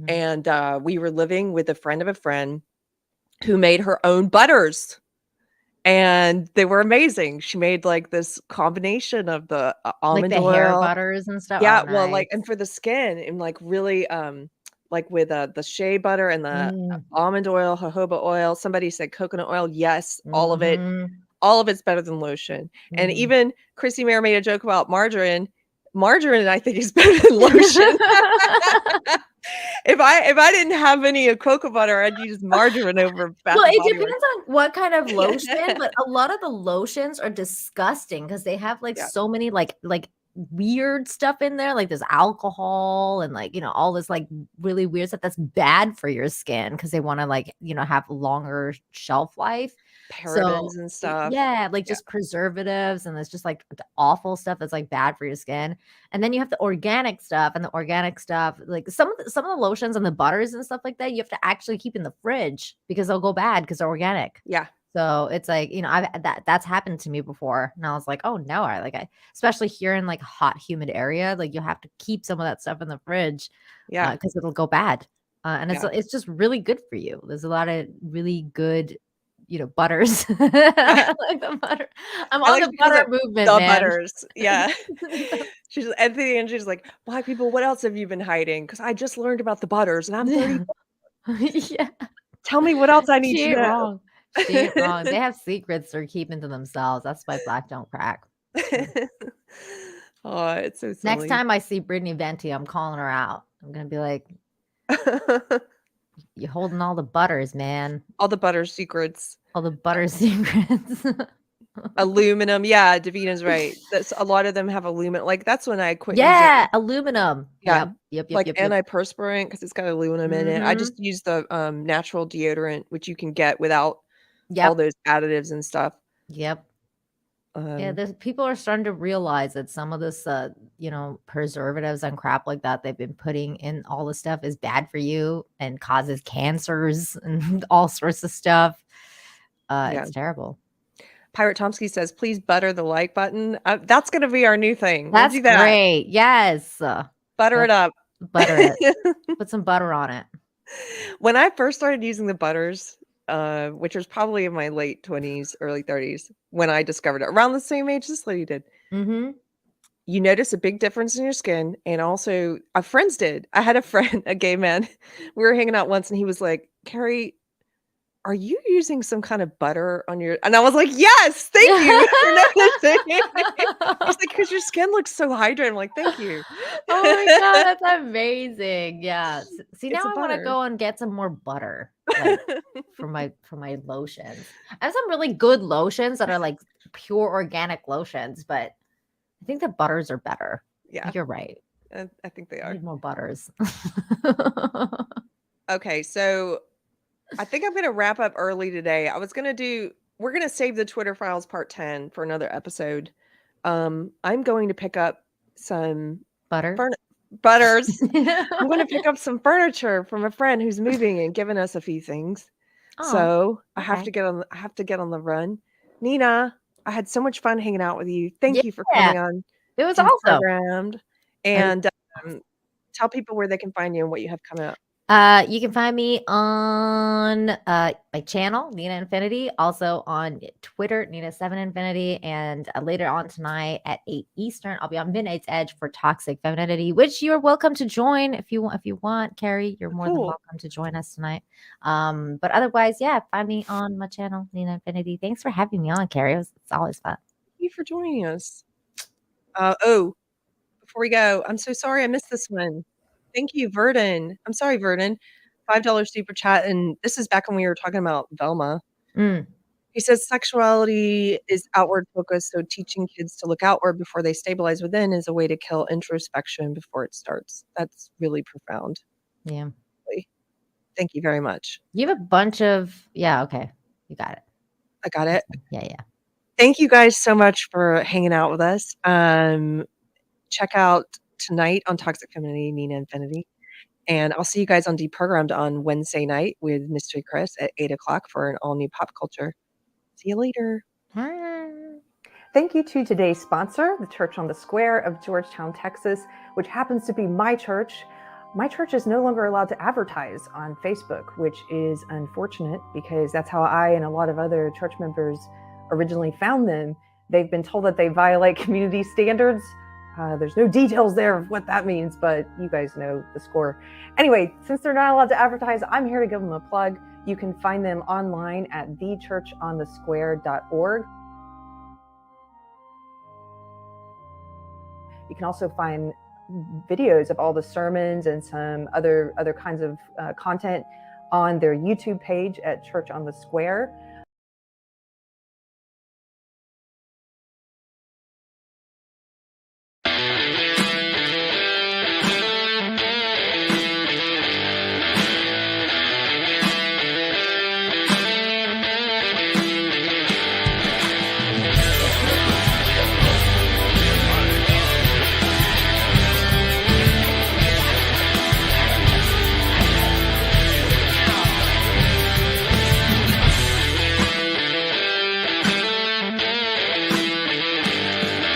And we were living with a friend of a friend who made her own butters. And they were amazing. She made like this combination of the almond like the oil, hair butters and stuff. Yeah, Oh, well, nice. like, and for the skin, and like really, like with the shea butter and the almond oil, jojoba oil. Somebody said coconut oil. Yes, all of it. All of it's better than lotion. And even Chrissy Mayer made a joke about margarine. Margarine, I think, is better than lotion. If I didn't have any cocoa butter, I'd use margarine over Bath Well, and it Body depends Works. on what kind of lotion, but a lot of the lotions are disgusting because they have like so many like weird stuff in there. Like there's alcohol and like, all this like really weird stuff that's bad for your skin because they want to like, have longer shelf life. Parabens and stuff. Yeah, like just preservatives, and it's just like the awful stuff that's like bad for your skin. And then you have the organic stuff, and the organic stuff, like some of the lotions and the butters and stuff like that, you have to actually keep in the fridge because they'll go bad because they're organic. Yeah. So it's like, that's happened to me before. And I was like, oh no, especially here in like a hot, humid area, like you have to keep some of that stuff in the fridge. Yeah. Because it'll go bad. And it's just really good for you. There's a lot of really good, butters. I like the butter. I'm on the butter movement, the man. butters. Yeah. She's at the end, she's like, Black people, what else have you been hiding? Because I just learned about the butters and I'm 30. Yeah. Tell me what else I need She to ain't know. wrong. She ain't wrong. They have secrets they're keeping to themselves. That's why Black don't crack. Oh, it's so silly. Next time I see Brittany Venti, I'm calling her out. I'm gonna be like, you're holding all the butters, man. All the butter secrets. All the butter secrets. Aluminum. Yeah, Davina's right. That's a lot of them have aluminum. Like that's when I quit. Yeah, aluminum. Yeah. Yep. Like antiperspirant because it's got aluminum in it. I Mhm. just use the natural deodorant, which you can get without all Yep. those additives and stuff. Yep. Yeah, people are starting to realize that some of this, preservatives and crap like that they've been putting in all the stuff is bad for you and causes cancers and all sorts of stuff. It's terrible. Pirate Tomsky says, please butter the like button. That's going to be our new thing. That's we'll do that. great. Yes. Butter it up. Butter it. Put some butter on it. When I first started using the butters, which was probably in my late 20s, early 30s, when I discovered it, around the same age this lady did. Mm-hmm. You notice a big difference in your skin. And also, our friends did. I had a friend, a gay man. We were hanging out once and he was like, Keri, are you using some kind of butter on your... And I was like, yes, thank you for noticing. He's like, because your skin looks so hydrated. I'm like, thank you. Oh my God, that's amazing. Yeah. See, now It's a I want to butter. go and get some more butter like, for my lotions. I have some really good lotions that are like pure organic lotions, but I think the butters are better. Yeah, You're right. I think they I are. need more butters. Okay, so I think I'm going to wrap up early today. We're going to save the Twitter files part 10 for another episode. I'm going to pick up some Butter. butters. I'm going to pick up some furniture from a friend who's moving and giving us a few things. Oh, So I have okay. to get on the run. Nina, I had so much fun hanging out with you. Thank you for coming on. It was awesome. Deprogrammed. And tell people where they can find you and what you have coming up. You can find me on my channel, Nina Infinity, also on Twitter, Nina7Infinity, and later on tonight at 8 Eastern, I'll be on Midnight's Edge for Toxic Femininity, which you're welcome to join if you want. Keri, you're more than welcome to join us tonight. But otherwise, yeah, find me on my channel, Nina Infinity. Thanks for having me on, Keri. It's always fun. Thank you for joining us. Before we go, I'm so sorry I missed this one. Thank you, Verdon. I'm sorry, Verdon. $5 super chat. And this is back when we were talking about Velma. He says sexuality is outward focused, so teaching kids to look outward before they stabilize within is a way to kill introspection before it starts. That's really profound. Yeah. Thank you very much. You have a bunch of... Yeah, okay. You got it. I got it. Yeah. Thank you guys so much for hanging out with us. Check out tonight on Toxic Femininity, Nina Infinity. And I'll see you guys on Deprogrammed on Wednesday night with Mystery Chris at 8 o'clock for an all-new pop culture. See you later. Thank you to today's sponsor, the Church on the Square of Georgetown, Texas, which happens to be my church. My church is no longer allowed to advertise on Facebook, which is unfortunate because that's how I and a lot of other church members originally found them. They've been told that they violate community standards. There's no details there of what that means, but you guys know the score. Anyway, since they're not allowed to advertise, I'm here to give them a plug. You can find them online at thechurchonthesquare.org. You can also find videos of all the sermons and some other kinds of content on their YouTube page at Church on the Square.